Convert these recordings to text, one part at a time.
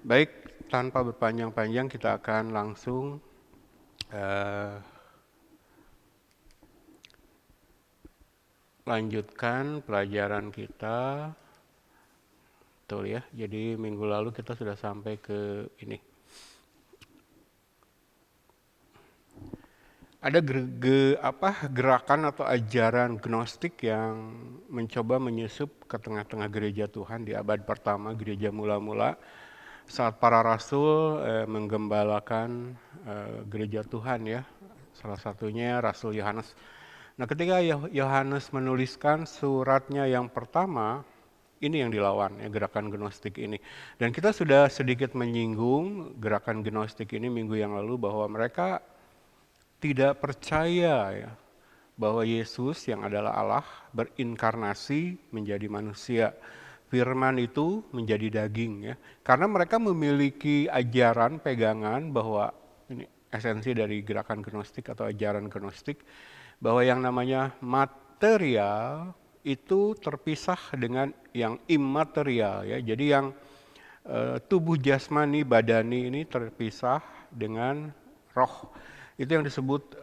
Baik, tanpa berpanjang-panjang kita akan langsung lanjutkan pelajaran kita. Betul ya, jadi minggu lalu kita sudah sampai ke ini. Ada gerakan atau ajaran gnostik yang mencoba menyusup ke tengah-tengah gereja Tuhan di abad pertama, gereja mula-mula, saat para rasul menggembalakan gereja Tuhan ya. Salah satunya Rasul Yohanes. Nah, ketika Yohanes menuliskan suratnya yang pertama, ini yang dilawan ya, gerakan gnostik ini. Dan kita sudah sedikit menyinggung gerakan gnostik ini minggu yang lalu bahwa mereka tidak percaya ya bahwa Yesus yang adalah Allah berinkarnasi menjadi manusia. Firman itu menjadi daging ya. Karena mereka memiliki ajaran pegangan bahwa ini esensi dari gerakan gnostik atau ajaran gnostik bahwa yang namanya material itu terpisah dengan yang imaterial ya. Jadi yang tubuh jasmani badani ini terpisah dengan roh. Itu yang disebut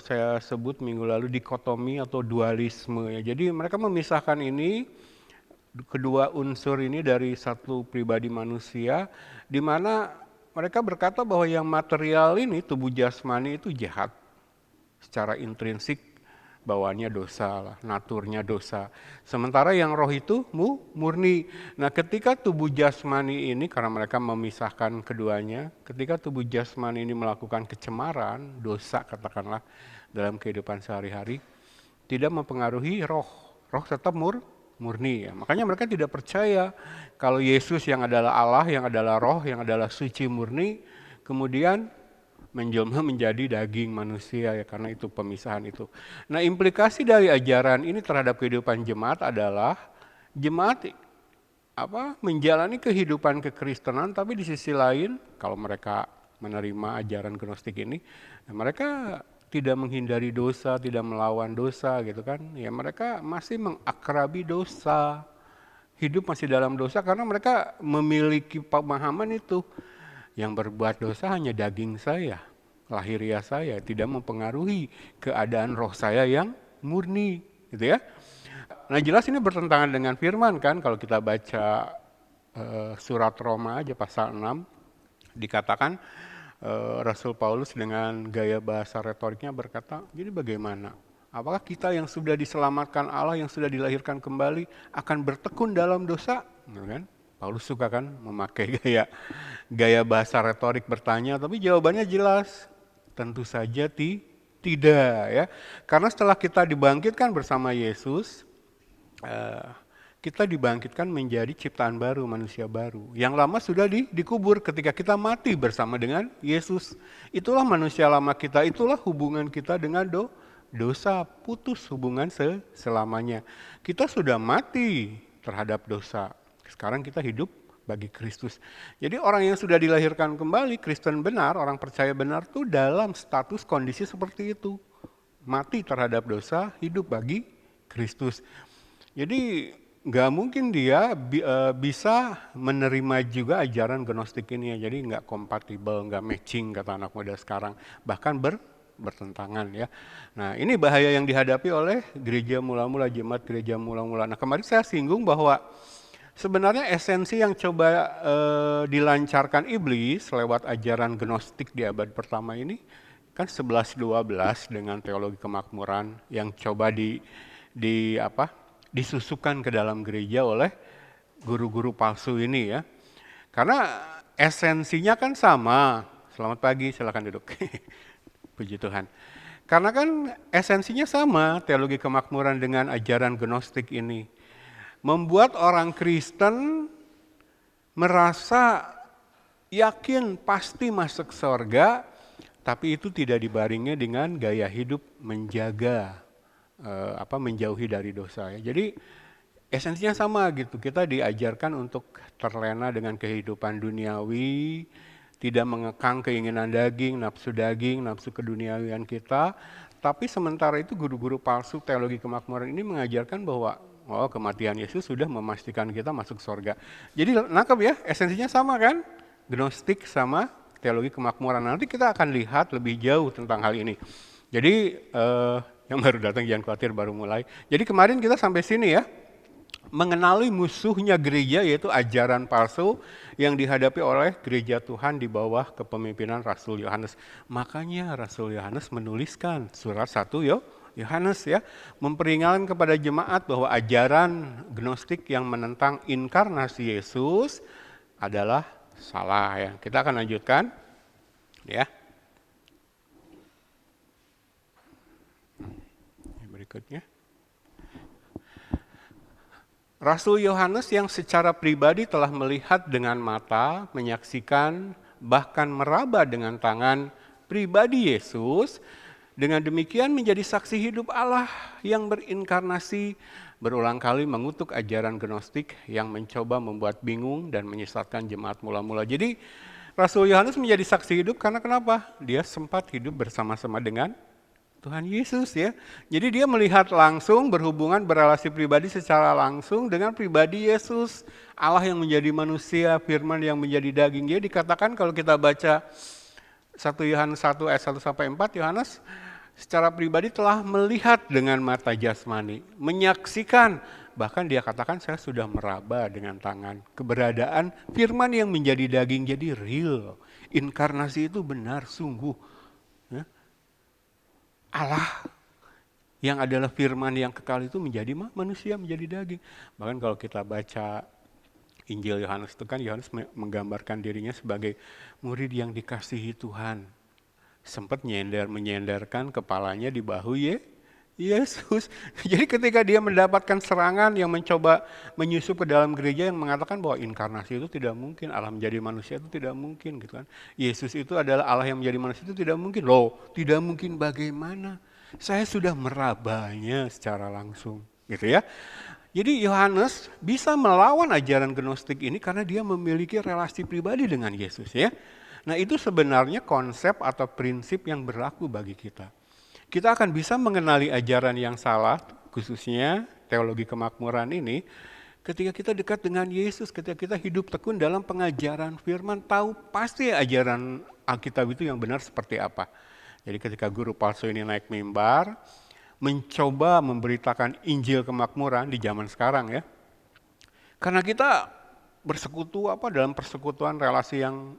saya sebut minggu lalu dikotomi atau dualisme ya. Jadi mereka memisahkan ini kedua unsur ini dari satu pribadi manusia, di mana mereka berkata bahwa yang material ini tubuh jasmani itu jahat secara intrinsik, bawaannya dosa lah, naturnya dosa. Sementara yang roh itu murni. Nah, ketika tubuh jasmani ini, karena mereka memisahkan keduanya, ketika tubuh jasmani ini melakukan kecemaran, dosa katakanlah dalam kehidupan sehari-hari, tidak mempengaruhi roh. Roh tetap murni ya. Makanya mereka tidak percaya kalau Yesus yang adalah Allah, yang adalah roh, yang adalah suci murni, kemudian menjelma menjadi daging manusia ya, karena itu pemisahan itu. Nah, implikasi dari ajaran ini terhadap kehidupan jemaat adalah jemaat menjalani kehidupan kekristenan, tapi di sisi lain kalau mereka menerima ajaran gnostik ini, mereka tidak menghindari dosa, tidak melawan dosa gitu kan. Ya mereka masih mengakrabi dosa. Hidup masih dalam dosa karena mereka memiliki pemahaman itu. Yang berbuat dosa hanya daging saya, lahiriah saya, tidak mempengaruhi keadaan roh saya yang murni, gitu ya. Nah, jelas ini bertentangan dengan firman kan, kalau kita baca surat Roma aja pasal 6, dikatakan Rasul Paulus dengan gaya bahasa retoriknya berkata, jadi bagaimana? Apakah kita yang sudah diselamatkan Allah, yang sudah dilahirkan kembali, akan bertekun dalam dosa? Kan? Paulus suka kan memakai gaya bahasa retorik bertanya, tapi jawabannya jelas, tentu saja tidak ya. Karena setelah kita dibangkitkan bersama Yesus, kita dibangkitkan menjadi ciptaan baru, manusia baru. Yang lama sudah dikubur ketika kita mati bersama dengan Yesus. Itulah manusia lama kita, itulah hubungan kita dengan dosa, putus hubungan selamanya. Kita sudah mati terhadap dosa. Sekarang kita hidup bagi Kristus. Jadi orang yang sudah dilahirkan kembali, Kristen benar, orang percaya benar tuh dalam status kondisi seperti itu. Mati terhadap dosa, hidup bagi Kristus. Jadi nggak mungkin dia bisa menerima juga ajaran gnostik ini ya. Jadi nggak kompatibel, nggak matching kata anak muda sekarang. Bahkan bertentangan ya. Nah, ini bahaya yang dihadapi oleh gereja mula-mula, jemaat gereja mula-mula. Nah, kemarin saya singgung bahwa sebenarnya esensi yang coba dilancarkan iblis lewat ajaran gnostik di abad pertama ini kan 11-12 dengan teologi kemakmuran yang coba disusukan ke dalam gereja oleh guru-guru palsu ini ya. Karena esensinya kan sama. Selamat pagi, silakan duduk. Puji Tuhan. Karena kan esensinya sama, teologi kemakmuran dengan ajaran gnostik ini. Membuat orang Kristen merasa yakin pasti masuk surga, tapi itu tidak dibaringnya dengan gaya hidup menjaga menjauhi dari dosa ya. Jadi esensinya sama gitu. Kita diajarkan untuk terlena dengan kehidupan duniawi, tidak mengekang keinginan daging, nafsu keduniawian kita. Tapi sementara itu guru-guru palsu teologi kemakmuran ini mengajarkan bahwa kematian Yesus sudah memastikan kita masuk surga. Jadi nangkep ya, esensinya sama kan? Gnostik sama teologi kemakmuran. Nanti kita akan lihat lebih jauh tentang hal ini. Jadi yang baru datang jangan khawatir, baru mulai. Jadi kemarin kita sampai sini ya, mengenali musuhnya gereja yaitu ajaran palsu yang dihadapi oleh gereja Tuhan di bawah kepemimpinan Rasul Yohanes. Makanya Rasul Yohanes menuliskan surat 1 Yohanes ya, memperingatkan kepada jemaat bahwa ajaran Gnostik yang menentang inkarnasi Yesus adalah salah ya. Kita akan lanjutkan ya. Berikutnya. Rasul Yohanes yang secara pribadi telah melihat dengan mata, menyaksikan, bahkan meraba dengan tangan pribadi Yesus, dengan demikian menjadi saksi hidup Allah yang berinkarnasi, berulang kali mengutuk ajaran Gnostik yang mencoba membuat bingung dan menyesatkan jemaat mula-mula. Jadi Rasul Yohanes menjadi saksi hidup karena kenapa? Dia sempat hidup bersama-sama dengan Tuhan Yesus ya. Jadi dia melihat langsung, berhubungan, berelasi pribadi secara langsung dengan pribadi Yesus. Allah yang menjadi manusia, firman yang menjadi daging. Dia dikatakan kalau kita baca 1 Yohanes 1 ayat 1 sampai 4, Yohanes secara pribadi telah melihat dengan mata jasmani, menyaksikan, bahkan dia katakan saya sudah meraba dengan tangan keberadaan firman yang menjadi daging. Jadi real, inkarnasi itu benar sungguh. Ya. Allah yang adalah firman yang kekal itu menjadi manusia, menjadi daging. Bahkan kalau kita baca Injil Yohanes itu kan Yohanes menggambarkan dirinya sebagai murid yang dikasihi Tuhan. Sempat menyenderkan kepalanya di bahu Yesus. Jadi ketika dia mendapatkan serangan yang mencoba menyusup ke dalam gereja yang mengatakan bahwa inkarnasi itu tidak mungkin, Allah menjadi manusia itu tidak mungkin gitu kan. Yesus itu adalah Allah yang menjadi manusia itu tidak mungkin. Loh, tidak mungkin bagaimana? Saya sudah merabanya secara langsung gitu ya. Jadi Yohanes bisa melawan ajaran Gnostik ini karena dia memiliki relasi pribadi dengan Yesus ya. Nah, itu sebenarnya konsep atau prinsip yang berlaku bagi kita. Kita akan bisa mengenali ajaran yang salah, khususnya teologi kemakmuran ini, ketika kita dekat dengan Yesus, ketika kita hidup tekun dalam pengajaran firman, tahu pasti ajaran Alkitab itu yang benar seperti apa. Jadi ketika guru palsu ini naik mimbar, mencoba memberitakan Injil kemakmuran di zaman sekarang ya, karena kita bersekutu dalam persekutuan relasi yang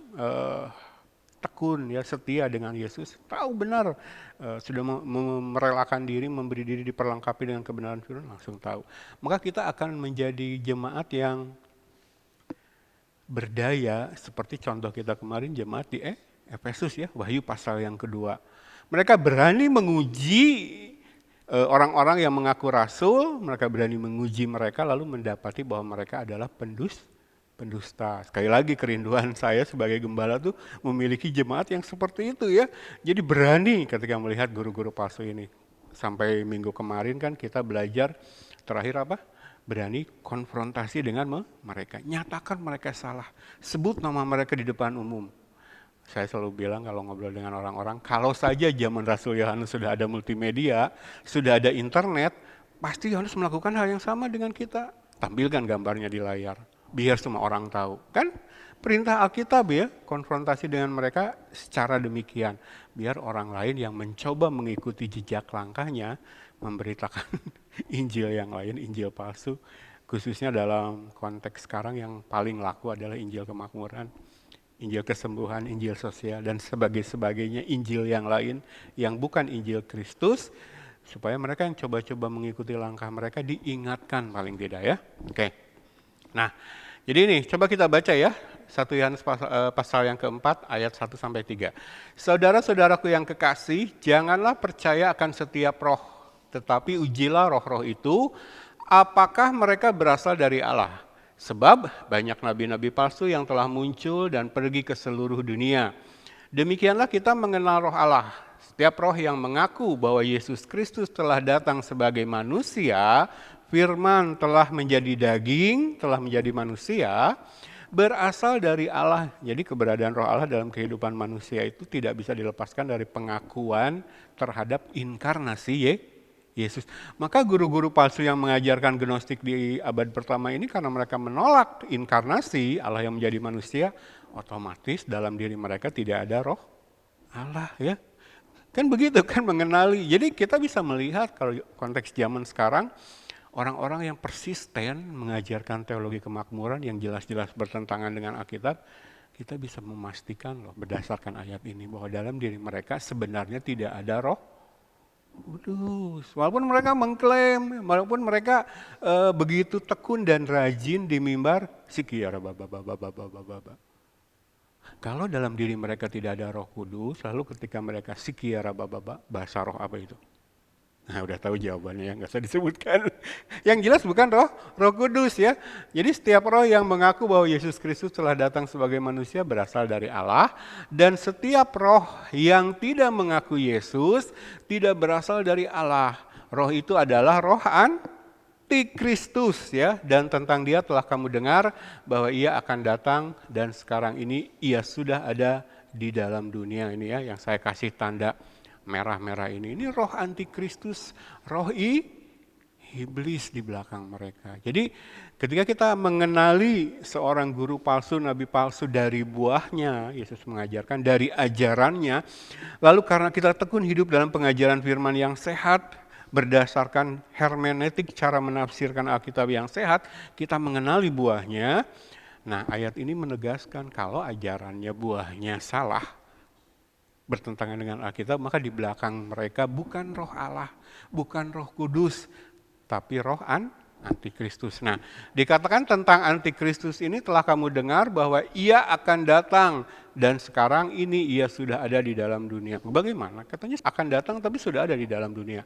tekun ya, setia dengan Yesus, tahu benar, sudah merelakan diri, memberi diri diperlengkapi dengan kebenaran firman, langsung tahu. Maka kita akan menjadi jemaat yang berdaya seperti contoh kita kemarin jemaat di Efesus ya, Wahyu pasal yang kedua. Mereka berani menguji orang-orang yang mengaku rasul, mereka berani menguji mereka lalu mendapati bahwa mereka adalah pendusta. Sekali lagi kerinduan saya sebagai gembala tuh memiliki jemaat yang seperti itu ya. Jadi berani ketika melihat guru-guru palsu ini. Sampai minggu kemarin kan kita belajar terakhir apa? Berani konfrontasi dengan mereka. Nyatakan mereka salah. Sebut nama mereka di depan umum. Saya selalu bilang kalau ngobrol dengan orang-orang, kalau saja zaman Rasul Yohanes sudah ada multimedia, sudah ada internet, pasti Yohanes melakukan hal yang sama dengan kita. Tampilkan gambarnya di layar. Biar semua orang tahu. Kan perintah Alkitab ya, konfrontasi dengan mereka secara demikian. Biar orang lain yang mencoba mengikuti jejak langkahnya, memberitakan Injil yang lain, Injil palsu. Khususnya dalam konteks sekarang yang paling laku adalah Injil kemakmuran, Injil kesembuhan, Injil sosial, dan sebagainya Injil yang lain yang bukan Injil Kristus. Supaya mereka yang coba-coba mengikuti langkah mereka diingatkan paling tidak ya. Oke. Nah, jadi ini coba kita baca ya, 1 Yohanes pasal yang keempat ayat 1 sampai 3. Saudara-saudaraku yang kekasih, janganlah percaya akan setiap roh, tetapi ujilah roh-roh itu, apakah mereka berasal dari Allah. Sebab banyak nabi-nabi palsu yang telah muncul dan pergi ke seluruh dunia. Demikianlah kita mengenal roh Allah. Setiap roh yang mengaku bahwa Yesus Kristus telah datang sebagai manusia, firman telah menjadi daging, telah menjadi manusia, berasal dari Allah. Jadi keberadaan roh Allah dalam kehidupan manusia itu tidak bisa dilepaskan dari pengakuan terhadap inkarnasi Yesus. Maka guru-guru palsu yang mengajarkan gnostik di abad pertama ini karena mereka menolak inkarnasi Allah yang menjadi manusia, otomatis dalam diri mereka tidak ada roh Allah ya. Kan begitu kan mengenali. Jadi kita bisa melihat kalau konteks zaman sekarang, orang-orang yang persisten mengajarkan teologi kemakmuran yang jelas-jelas bertentangan dengan Alkitab, kita bisa memastikan loh berdasarkan ayat ini bahwa dalam diri mereka sebenarnya tidak ada roh kudus. Walaupun mereka mengklaim, walaupun mereka begitu tekun dan rajin di mimbar, sikiara baba baba baba baba. Kalau dalam diri mereka tidak ada roh kudus, lalu ketika mereka sikiara baba baba, bahasa roh apa itu? Nah udah tahu jawabannya ya, nggak usah disebutkan. Yang jelas bukan roh kudus ya. Jadi setiap roh yang mengaku bahwa Yesus Kristus telah datang sebagai manusia berasal dari Allah. Dan setiap roh yang tidak mengaku Yesus tidak berasal dari Allah. Roh itu adalah roh antikristus ya. Dan tentang dia telah kamu dengar bahwa ia akan datang dan sekarang ini ia sudah ada di dalam dunia ini ya. Yang saya kasih tanda merah-merah ini roh antikristus, roh iblis di belakang mereka. Jadi ketika kita mengenali seorang guru palsu, nabi palsu dari buahnya, Yesus mengajarkan dari ajarannya, lalu karena kita tekun hidup dalam pengajaran firman yang sehat, berdasarkan hermeneutik cara menafsirkan Alkitab yang sehat, kita mengenali buahnya. Nah ayat ini menegaskan kalau ajarannya buahnya salah, bertentangan dengan Alkitab, maka di belakang mereka bukan roh Allah, bukan roh kudus, tapi roh antikristus. Nah, dikatakan tentang antikristus ini telah kamu dengar bahwa ia akan datang dan sekarang ini ia sudah ada di dalam dunia. Bagaimana? Katanya akan datang tapi sudah ada di dalam dunia.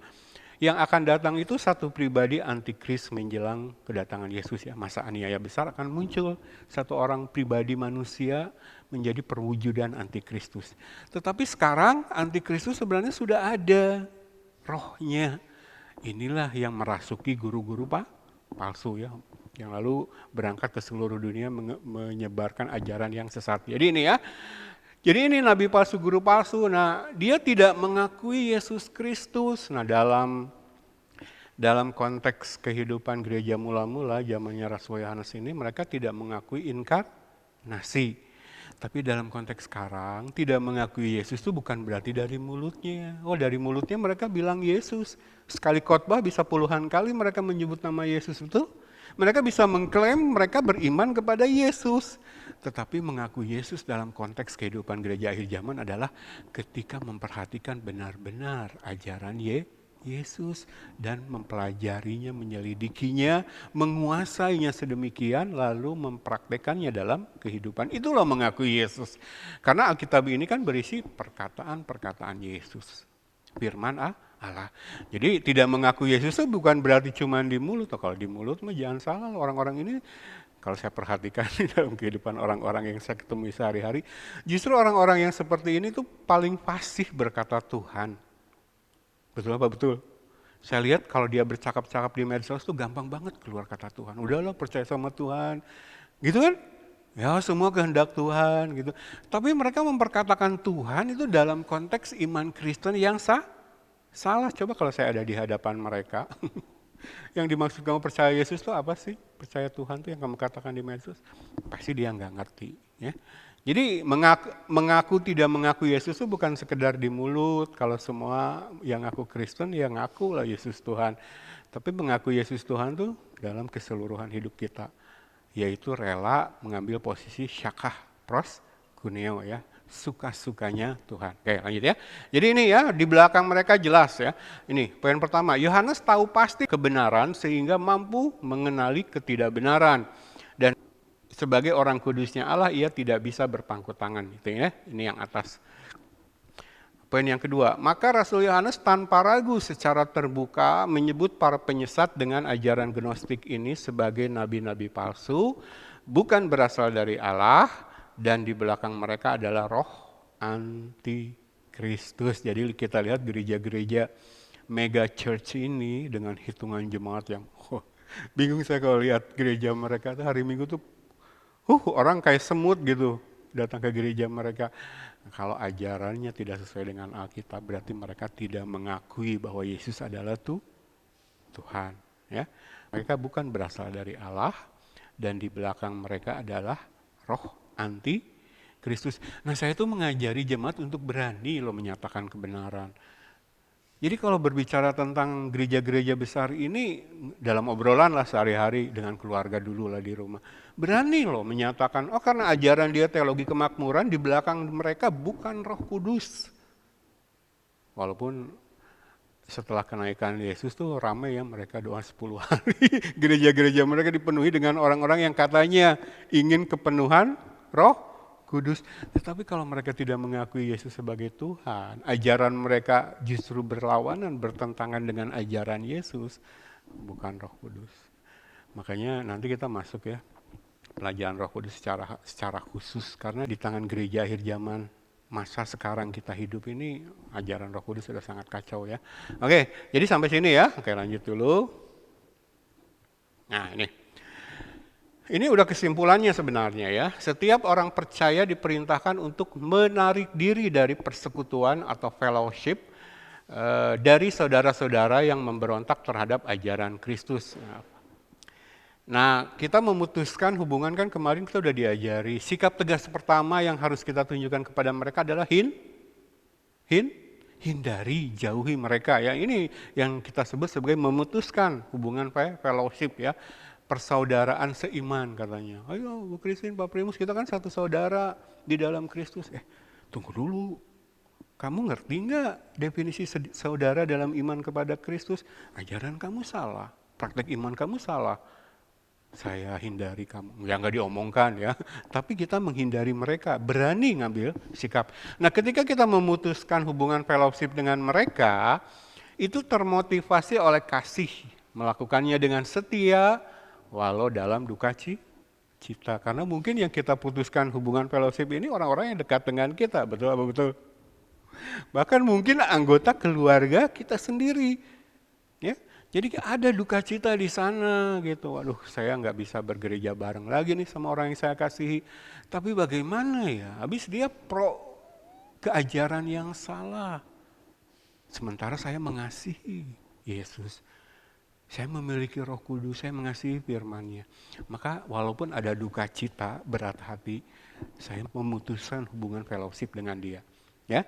Yang akan datang itu satu pribadi antikris menjelang kedatangan Yesus ya. Masa aniaya besar akan muncul satu orang pribadi manusia menjadi perwujudan antikristus. Tetapi sekarang antikristus sebenarnya sudah ada rohnya. Inilah yang merasuki guru-guru palsu ya. Yang lalu berangkat ke seluruh dunia menyebarkan ajaran yang sesat. Jadi ini ya. Jadi ini nabi palsu, guru palsu. Nah, dia tidak mengakui Yesus Kristus. Nah, dalam konteks kehidupan gereja mula-mula zamannya Rasul Yohanes ini, mereka tidak mengakui inkarnasi. Tapi dalam konteks sekarang, tidak mengakui Yesus itu bukan berarti dari mulutnya. Oh, dari mulutnya mereka bilang Yesus. Sekali khotbah bisa puluhan kali mereka menyebut nama Yesus itu. Mereka bisa mengklaim mereka beriman kepada Yesus. Tetapi mengaku Yesus dalam konteks kehidupan gereja akhir zaman adalah ketika memperhatikan benar-benar ajaran Yesus dan mempelajarinya, menyelidikinya, menguasainya sedemikian lalu mempraktekannya dalam kehidupan. Itulah mengakui Yesus. Karena Alkitab ini kan berisi perkataan-perkataan Yesus. Firman Allah. Jadi tidak mengaku Yesus itu bukan berarti cuma di mulut. Kalau di mulut mah jangan salah, orang-orang ini kalau saya perhatikan dalam kehidupan orang-orang yang saya ketemu sehari-hari, justru orang-orang yang seperti ini tuh paling fasih berkata Tuhan. Betul apa betul? Saya lihat kalau dia bercakap-cakap di medsos tuh gampang banget keluar kata Tuhan. Udahlah percaya sama Tuhan. Gitu kan? Ya semua kehendak Tuhan gitu. Tapi mereka memperkatakan Tuhan itu dalam konteks iman Kristen yang salah. Coba kalau saya ada di hadapan mereka. Yang dimaksud kamu percaya Yesus itu apa sih? Percaya Tuhan tuh yang kamu katakan di medsos? Pasti dia nggak ngerti. Ya. Jadi mengaku tidak mengaku Yesus itu bukan sekedar di mulut. Kalau semua yang ngaku Kristen ya ngaku lah Yesus Tuhan. Tapi mengaku Yesus Tuhan tuh dalam keseluruhan hidup kita. Yaitu rela mengambil posisi syakah pros kuneo ya. Suka-sukanya Tuhan. Oke lanjut ya. Jadi ini ya di belakang mereka jelas ya. Ini poin pertama, Yohanes tahu pasti kebenaran sehingga mampu mengenali ketidakbenaran. Dan sebagai orang kudusnya Allah ia tidak bisa berpangku tangan. Itu ya, ini yang atas. Poin yang kedua, maka Rasul Yohanes tanpa ragu secara terbuka menyebut para penyesat dengan ajaran gnostik ini sebagai nabi-nabi palsu, bukan berasal dari Allah, dan di belakang mereka adalah roh antikristus. Jadi kita lihat gereja-gereja mega church ini dengan hitungan jemaat yang bingung saya kalau lihat gereja mereka tuh hari Minggu tuh orang kayak semut gitu datang ke gereja mereka. Kalau ajarannya tidak sesuai dengan Alkitab berarti mereka tidak mengakui bahwa Yesus adalah Tuhan. Ya, mereka bukan berasal dari Allah dan di belakang mereka adalah roh anti Kristus. Nah, saya tuh mengajari jemaat untuk berani loh menyatakan kebenaran. Jadi kalau berbicara tentang gereja-gereja besar ini dalam obrolan lah sehari-hari dengan keluarga dulu lah di rumah. Berani loh menyatakan, oh karena ajaran dia teologi kemakmuran, di belakang mereka bukan Roh Kudus. Walaupun setelah kenaikan Yesus tuh ramai ya mereka doa 10 hari. Gereja-gereja mereka dipenuhi dengan orang-orang yang katanya ingin kepenuhan Roh Kudus. Tetapi kalau mereka tidak mengakui Yesus sebagai Tuhan, ajaran mereka justru berlawanan, bertentangan dengan ajaran Yesus, bukan Roh Kudus. Makanya nanti kita masuk ya pelajaran Roh Kudus secara khusus, karena di tangan gereja akhir zaman masa sekarang kita hidup ini ajaran Roh Kudus sudah sangat kacau ya. Oke, jadi sampai sini ya. Oke, lanjut dulu. Nah, ini udah kesimpulannya sebenarnya ya. Setiap orang percaya diperintahkan untuk menarik diri dari persekutuan atau fellowship dari saudara-saudara yang memberontak terhadap ajaran Kristus. Nah, kita memutuskan hubungan kan kemarin kita udah diajari. Sikap tegas pertama yang harus kita tunjukkan kepada mereka adalah hindari, jauhi mereka ya. Ini yang kita sebut sebagai memutuskan hubungan fellowship ya. Persaudaraan seiman katanya. Ayo Bu Christine, Pak Primus, kita kan satu saudara di dalam Kristus. Tunggu dulu. Kamu ngerti nggak definisi saudara dalam iman kepada Kristus? Ajaran kamu salah, praktek iman kamu salah. Saya hindari kamu. Ya nggak diomongkan ya. Tapi kita menghindari mereka, berani ngambil sikap. Nah ketika kita memutuskan hubungan fellowship dengan mereka, itu termotivasi oleh kasih. Melakukannya dengan setia, walau dalam duka cita. Karena mungkin yang kita putuskan hubungan fellowship ini orang-orang yang dekat dengan kita, betul apa betul? Bahkan mungkin anggota keluarga kita sendiri. Ya, jadi ada duka cita di sana gitu. Waduh, saya nggak bisa bergereja bareng lagi nih sama orang yang saya kasihi. Tapi bagaimana ya? Habis dia pro keajaran yang salah. Sementara saya mengasihi Yesus. Saya memiliki Roh Kudus, saya mengasihi firman-Nya. Maka walaupun ada duka cita, berat hati, saya memutuskan hubungan fellowship dengan dia. Ya,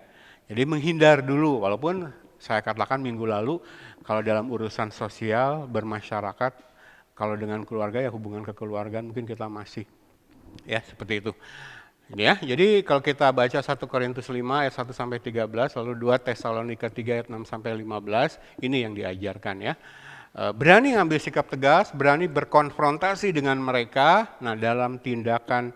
jadi menghindar dulu. Walaupun saya katakan minggu lalu, kalau dalam urusan sosial, bermasyarakat, kalau dengan keluarga ya hubungan kekeluargaan mungkin kita masih ya seperti itu. Ya, jadi kalau kita baca 1 Korintus 5 ayat 1 sampai 13, lalu 2 Tesalonika 3 ayat 6 sampai 15, ini yang diajarkan ya. Berani ngambil sikap tegas, berani berkonfrontasi dengan mereka. Nah, dalam tindakan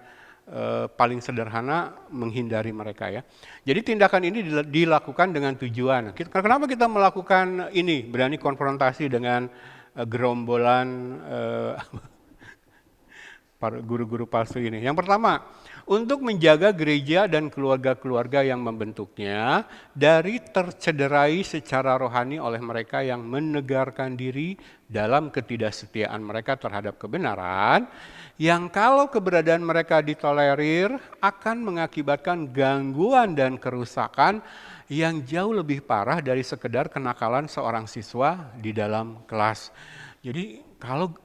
paling sederhana menghindari mereka ya. Jadi tindakan ini dilakukan dengan tujuan. Kenapa kita melakukan ini? Berani konfrontasi dengan gerombolan para guru-guru palsu ini. Yang pertama, untuk menjaga gereja dan keluarga-keluarga yang membentuknya dari tercederai secara rohani oleh mereka yang menegarkan diri dalam ketidaksetiaan mereka terhadap kebenaran, yang kalau keberadaan mereka ditolerir akan mengakibatkan gangguan dan kerusakan yang jauh lebih parah dari sekedar kenakalan seorang siswa di dalam kelas. Jadi kalau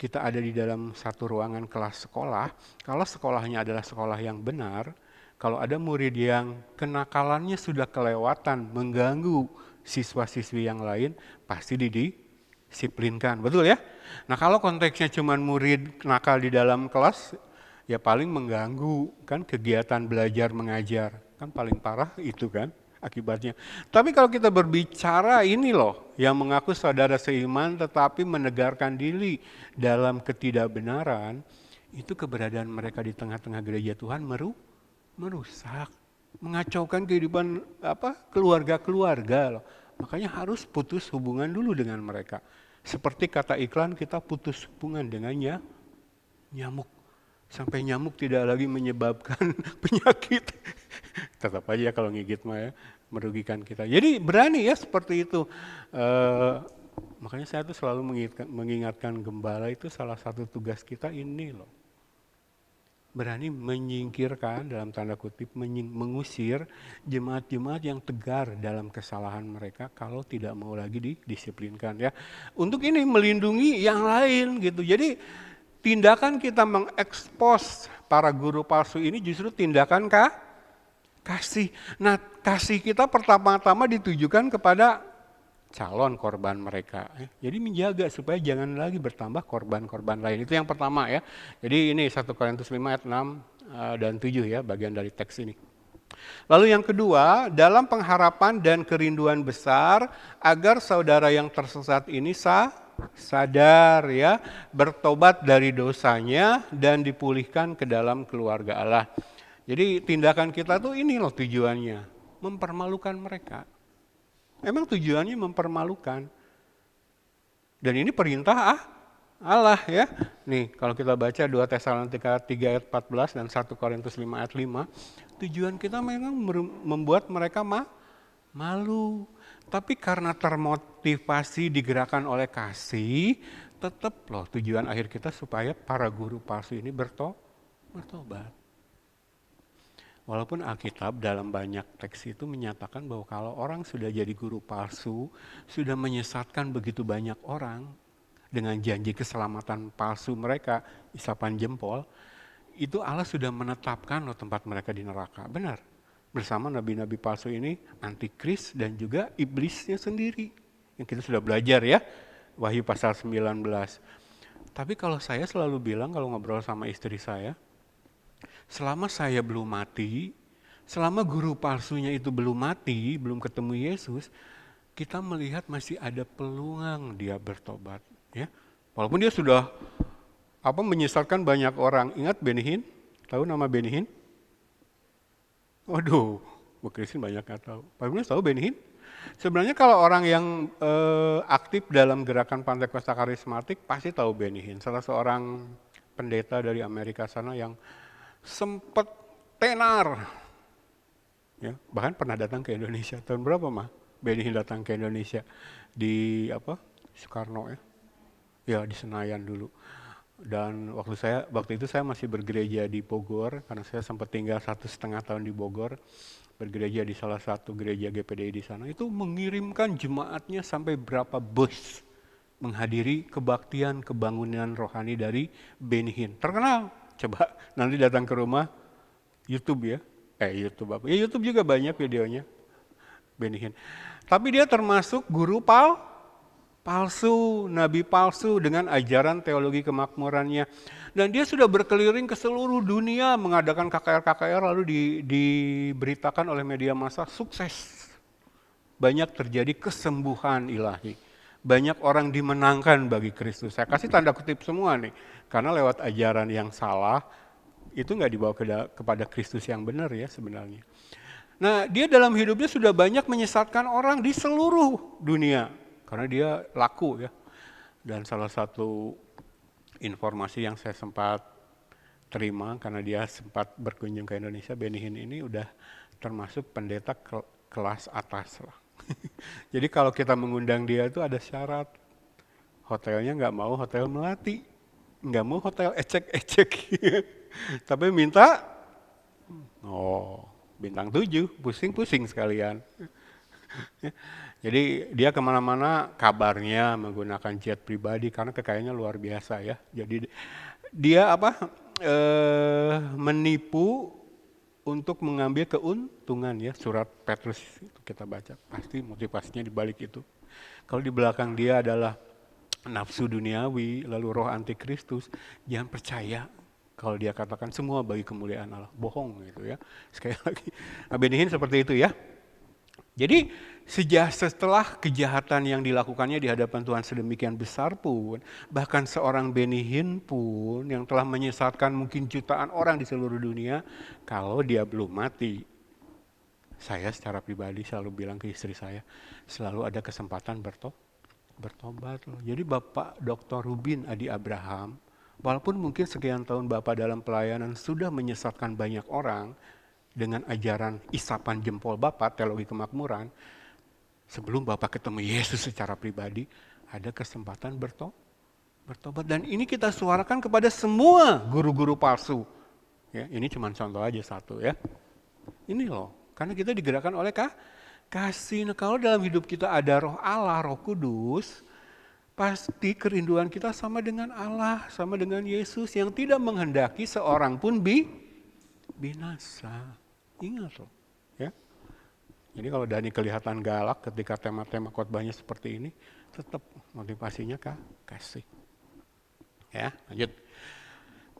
kita ada di dalam satu ruangan kelas sekolah, kalau sekolahnya adalah sekolah yang benar, kalau ada murid yang kenakalannya sudah kelewatan, mengganggu siswa-siswi yang lain, pasti didisiplinkan, betul ya? Nah kalau konteksnya cuma murid nakal di dalam kelas, ya paling mengganggu kan kegiatan belajar mengajar, kan paling parah itu kan akibatnya. Tapi kalau kita berbicara ini loh, yang mengaku saudara seiman tetapi menegarkan diri dalam ketidakbenaran, itu keberadaan mereka di tengah-tengah gereja Tuhan merusak, mengacaukan kehidupan keluarga-keluarga loh. Makanya harus putus hubungan dulu dengan mereka. Seperti kata iklan, kita putus hubungan dengan nyamuk. Sampai nyamuk tidak lagi menyebabkan penyakit. Tetap aja kalau ngigit mah ya, merugikan kita. Jadi berani ya seperti itu. Makanya saya tuh selalu mengingatkan gembala itu salah satu tugas kita ini loh. berani menyingkirkan dalam tanda kutip mengusir jemaat-jemaat yang tegar dalam kesalahan mereka kalau tidak mau lagi didisiplinkan ya. Untuk ini melindungi yang lain gitu. Jadi tindakan kita mengekspos para guru palsu ini justru tindakan kasih. Nah, kasih kita pertama-tama ditujukan kepada calon korban mereka. Jadi menjaga supaya jangan lagi bertambah korban-korban lain. Itu yang pertama ya. Jadi ini 1 Korintus 5 ayat 6 dan 7 ya bagian dari teks ini. Lalu yang kedua, dalam pengharapan dan kerinduan besar agar saudara yang tersesat ini sadar ya, bertobat dari dosanya dan dipulihkan ke dalam keluarga Allah. Jadi tindakan kita tuh ini loh tujuannya, mempermalukan mereka. Memang tujuannya mempermalukan. Dan ini perintah Allah ya. Nih kalau kita baca 2 Tesalonika 3 ayat 14 dan 1 Korintus 5 ayat 5. Tujuan kita memang membuat mereka malu. Tapi karena termotivasi digerakkan oleh kasih, tetap loh tujuan akhir kita supaya para guru palsu ini bertobat. Walaupun Alkitab dalam banyak teks itu menyatakan bahwa kalau orang sudah jadi guru palsu, sudah menyesatkan begitu banyak orang dengan janji keselamatan palsu mereka, isapan jempol, itu Allah sudah menetapkan loh tempat mereka di neraka. Benar. Bersama nabi-nabi palsu ini, antikris dan juga iblisnya sendiri. Yang kita sudah belajar ya, Wahyu pasal 19. Tapi kalau saya selalu bilang kalau ngobrol sama istri saya, selama saya belum mati, selama guru palsunya itu belum mati, belum ketemu Yesus, kita melihat masih ada peluang dia bertobat. Ya, walaupun dia sudah menyesatkan banyak orang. Ingat Benny Hinn? Tahu nama Benny Hinn? Waduh, Bu Christine banyak nggak tahu. Pak Yunus tahu Benny Hinn? Sebenarnya kalau orang yang aktif dalam gerakan Pantekosta karismatik pasti tahu Benny Hinn. Salah seorang pendeta dari Amerika sana yang sempat tenar, ya, bahkan pernah datang ke Indonesia. Tahun berapa mah Benny Hinn datang ke Indonesia? Di Soekarno ya di Senayan dulu. Dan waktu itu saya masih bergereja di Bogor karena saya sempat tinggal 1,5 tahun di Bogor, bergereja di salah satu gereja GPDI di sana. Itu mengirimkan jemaatnya sampai berapa bus menghadiri kebaktian kebangunan rohani dari Benny Hinn. Terkenal. Coba nanti datang ke rumah YouTube ya. YouTube apa? Ya YouTube juga banyak videonya Benny Hinn. Tapi dia termasuk guru palsu, nabi palsu dengan ajaran teologi kemakmurannya. Dan dia sudah berkeliling ke seluruh dunia mengadakan KKR lalu diberitakan oleh media massa sukses. Banyak terjadi kesembuhan ilahi. Banyak orang dimenangkan bagi Kristus. Saya kasih tanda kutip semua nih. Karena lewat ajaran yang salah, itu nggak dibawa kepada Kristus yang benar ya sebenarnya. Nah dia dalam hidupnya sudah banyak menyesatkan orang di seluruh dunia. Karena dia laku ya. Dan salah satu informasi yang saya sempat terima karena dia sempat berkunjung ke Indonesia, Benny Hinn ini udah termasuk pendeta kelas atas lah. Jadi kalau kita mengundang dia itu ada syarat. Hotelnya nggak mau hotel melati, nggak mau hotel ecek-ecek. Tapi minta bintang 7, pusing-pusing sekalian. Jadi dia kemana-mana kabarnya menggunakan jet pribadi karena kekayaannya luar biasa ya. Jadi dia menipu untuk mengambil keuntungan ya. Surat Petrus itu kita baca, pasti motivasinya di balik itu. Kalau di belakang dia adalah nafsu duniawi, lalu roh antikristus, jangan percaya kalau dia katakan semua bagi kemuliaan Allah. Bohong gitu ya. Sekali lagi, Benny Hinn seperti itu ya. Jadi setelah kejahatan yang dilakukannya di hadapan Tuhan sedemikian besar pun, bahkan seorang Benny Hinn pun yang telah menyesatkan mungkin jutaan orang di seluruh dunia, kalau dia belum mati, saya secara pribadi selalu bilang ke istri saya, selalu ada kesempatan bertobat loh. Jadi Bapak Dr. Rubin Adi Abraham, walaupun mungkin sekian tahun Bapak dalam pelayanan sudah menyesatkan banyak orang, dengan ajaran isapan jempol Bapak, teologi kemakmuran, sebelum Bapak ketemu Yesus secara pribadi, ada kesempatan bertobat. Dan ini kita suarakan kepada semua guru-guru palsu. Ya, ini cuma contoh aja satu ya. Ini loh, karena kita digerakkan oleh kasih. Nah, kalau dalam hidup kita ada roh Allah, roh kudus, pasti kerinduan kita sama dengan Allah, sama dengan Yesus yang tidak menghendaki seorang pun binasa. Ingat loh. Ya. Jadi kalau Dani kelihatan galak ketika tema-tema khotbahnya seperti ini, tetap motivasinya kasih. Ya, lanjut.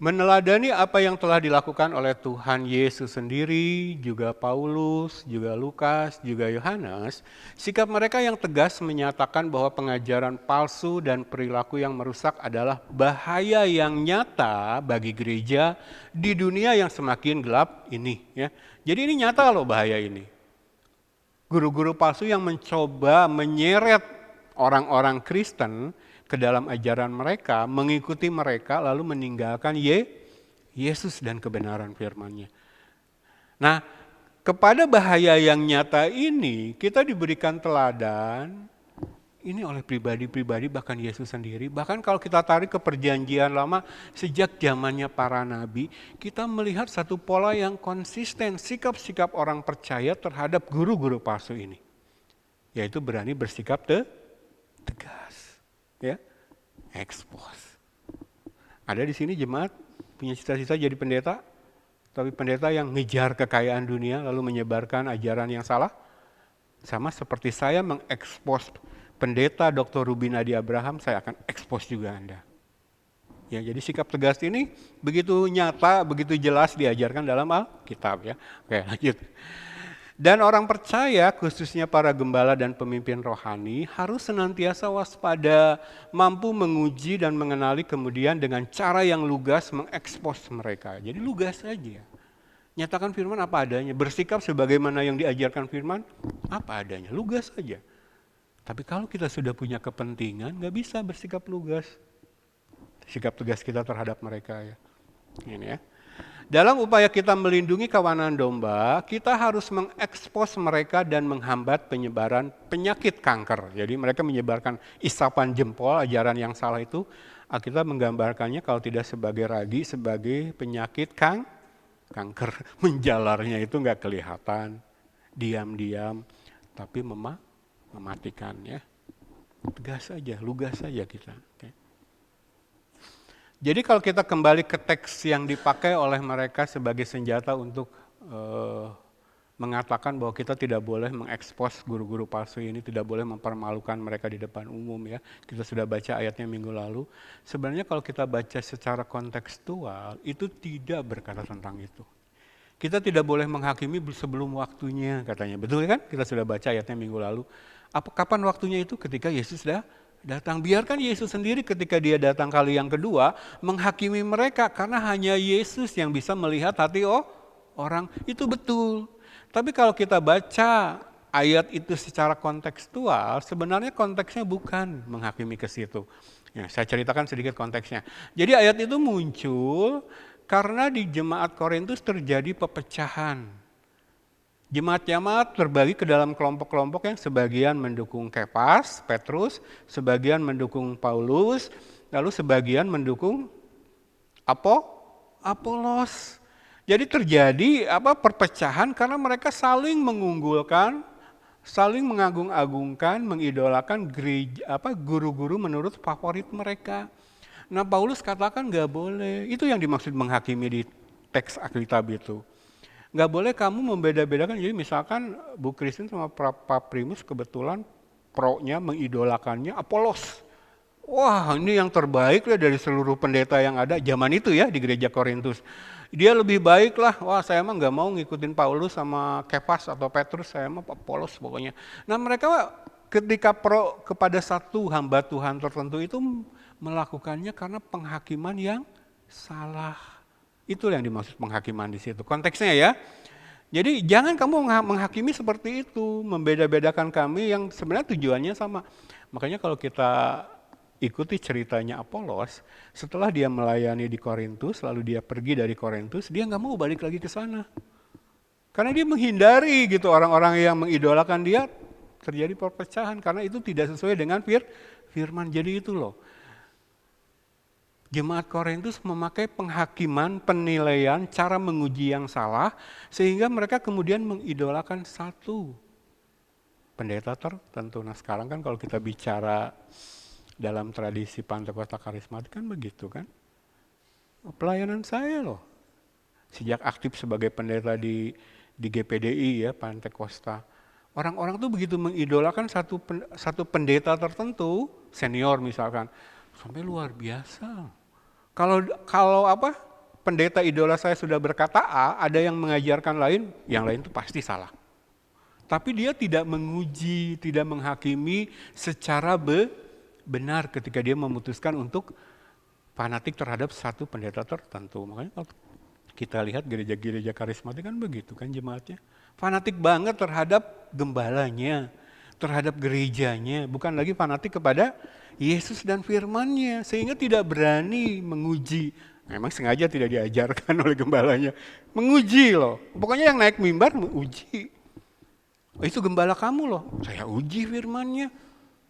Meneladani apa yang telah dilakukan oleh Tuhan Yesus sendiri, juga Paulus, juga Lukas, juga Yohanes, sikap mereka yang tegas menyatakan bahwa pengajaran palsu dan perilaku yang merusak adalah bahaya yang nyata bagi gereja di dunia yang semakin gelap ini. Ya. Jadi ini nyata loh bahaya ini. Guru-guru palsu yang mencoba menyeret orang-orang Kristen ke dalam ajaran mereka, mengikuti mereka lalu meninggalkan Yesus dan kebenaran firman-Nya. Nah, kepada bahaya yang nyata ini kita diberikan teladan ini oleh pribadi-pribadi, bahkan Yesus sendiri. Bahkan kalau kita tarik ke perjanjian lama sejak zamannya para nabi, kita melihat satu pola yang konsisten sikap-sikap orang percaya terhadap guru-guru palsu ini. Yaitu berani bersikap tegas. Ya, expose. Ada di sini jemaat punya cita-cita jadi pendeta, tapi pendeta yang ngejar kekayaan dunia lalu menyebarkan ajaran yang salah. Sama seperti saya mengekspos pendeta Dr. Ruby Nadi Abraham, saya akan expose juga Anda. Ya, jadi sikap tegas ini begitu nyata, begitu jelas diajarkan dalam Alkitab ya. Oke, lanjut. Dan orang percaya, khususnya para gembala dan pemimpin rohani, harus senantiasa waspada, mampu menguji dan mengenali kemudian dengan cara yang lugas mengekspos mereka. Jadi lugas saja. Nyatakan firman apa adanya, bersikap sebagaimana yang diajarkan firman apa adanya, lugas saja. Tapi kalau kita sudah punya kepentingan, nggak bisa bersikap lugas. Sikap tegas kita terhadap mereka ya. Ini ya. Dalam upaya kita melindungi kawanan domba, kita harus mengekspos mereka dan menghambat penyebaran penyakit kanker. Jadi mereka menyebarkan isapan jempol, ajaran yang salah itu, kita menggambarkannya kalau tidak sebagai ragi, sebagai penyakit kanker. Menjalarnya itu nggak kelihatan, diam-diam, tapi mematikan ya. Tegas saja, lugas saja kita. Okay. Jadi kalau kita kembali ke teks yang dipakai oleh mereka sebagai senjata untuk mengatakan bahwa kita tidak boleh mengekspos guru-guru palsu ini, tidak boleh mempermalukan mereka di depan umum ya. Kita sudah baca ayatnya minggu lalu. Sebenarnya kalau kita baca secara kontekstual, itu tidak berkata tentang itu. Kita tidak boleh menghakimi sebelum waktunya katanya. Betul kan? Kita sudah baca ayatnya minggu lalu. Kapan waktunya itu? Ketika Yesus sudah datang. Biarkan Yesus sendiri ketika dia datang kali yang kedua menghakimi mereka karena hanya Yesus yang bisa melihat hati orang. Itu betul. Tapi kalau kita baca ayat itu secara kontekstual, sebenarnya konteksnya bukan menghakimi ke situ. Ya, saya ceritakan sedikit konteksnya. Jadi ayat itu muncul karena di jemaat Korintus terjadi pepecahan. Jemaat-jemaat terbagi ke dalam kelompok-kelompok yang sebagian mendukung Kefas, Petrus, sebagian mendukung Paulus, lalu sebagian mendukung Apolos. Jadi terjadi perpecahan karena mereka saling mengunggulkan, saling mengagung-agungkan, mengidolakan guru-guru menurut favorit mereka. Nah, Paulus katakan nggak boleh. Itu yang dimaksud menghakimi di teks Alkitab itu. Nggak boleh kamu membeda-bedakan. Jadi misalkan Bu Christine sama Pak Primus kebetulan pro-nya mengidolakannya Apolos. Wah, ini yang terbaik lah dari seluruh pendeta yang ada zaman itu ya di gereja Korintus. Dia lebih baik lah. Wah, saya emang nggak mau ngikutin Paulus sama Kefas atau Petrus, saya emang Apolos pokoknya. Nah, mereka ketika pro kepada satu hamba Tuhan tertentu itu melakukannya karena penghakiman yang salah. Itu yang dimaksud penghakiman di situ. Konteksnya ya. Jadi jangan kamu menghakimi seperti itu, membeda-bedakan kami yang sebenarnya tujuannya sama. Makanya kalau kita ikuti ceritanya Apolos, setelah dia melayani di Korintus, lalu dia pergi dari Korintus, dia nggak mau balik lagi ke sana. Karena dia menghindari gitu orang-orang yang mengidolakan dia, terjadi perpecahan karena itu tidak sesuai dengan firman. Jadi itu loh. Jemaat Korintus memakai penghakiman, penilaian, cara menguji yang salah, sehingga mereka kemudian mengidolakan satu pendeta tertentu. Nah sekarang kan kalau kita bicara dalam tradisi Pantekosta karismatik kan begitu kan. Pelayanan saya loh, sejak aktif sebagai pendeta di GPDI ya, Pantekosta. Orang-orang tuh begitu mengidolakan satu pendeta tertentu, senior misalkan, sampai luar biasa. Kalau pendeta idola saya sudah berkata A, ada yang mengajarkan lain, yang lain itu pasti salah. Tapi dia tidak menguji, tidak menghakimi secara benar ketika dia memutuskan untuk fanatik terhadap satu pendeta tertentu. Makanya kalau kita lihat gereja-gereja karismatik kan begitu kan jemaatnya. Fanatik banget terhadap gembalanya, terhadap gerejanya, bukan lagi fanatik kepada Yesus dan firman-Nya, sehingga tidak berani menguji. Memang sengaja tidak diajarkan oleh gembalanya. Menguji loh. Pokoknya yang naik mimbar menguji. Oh, itu gembala kamu loh. Saya uji firman-Nya.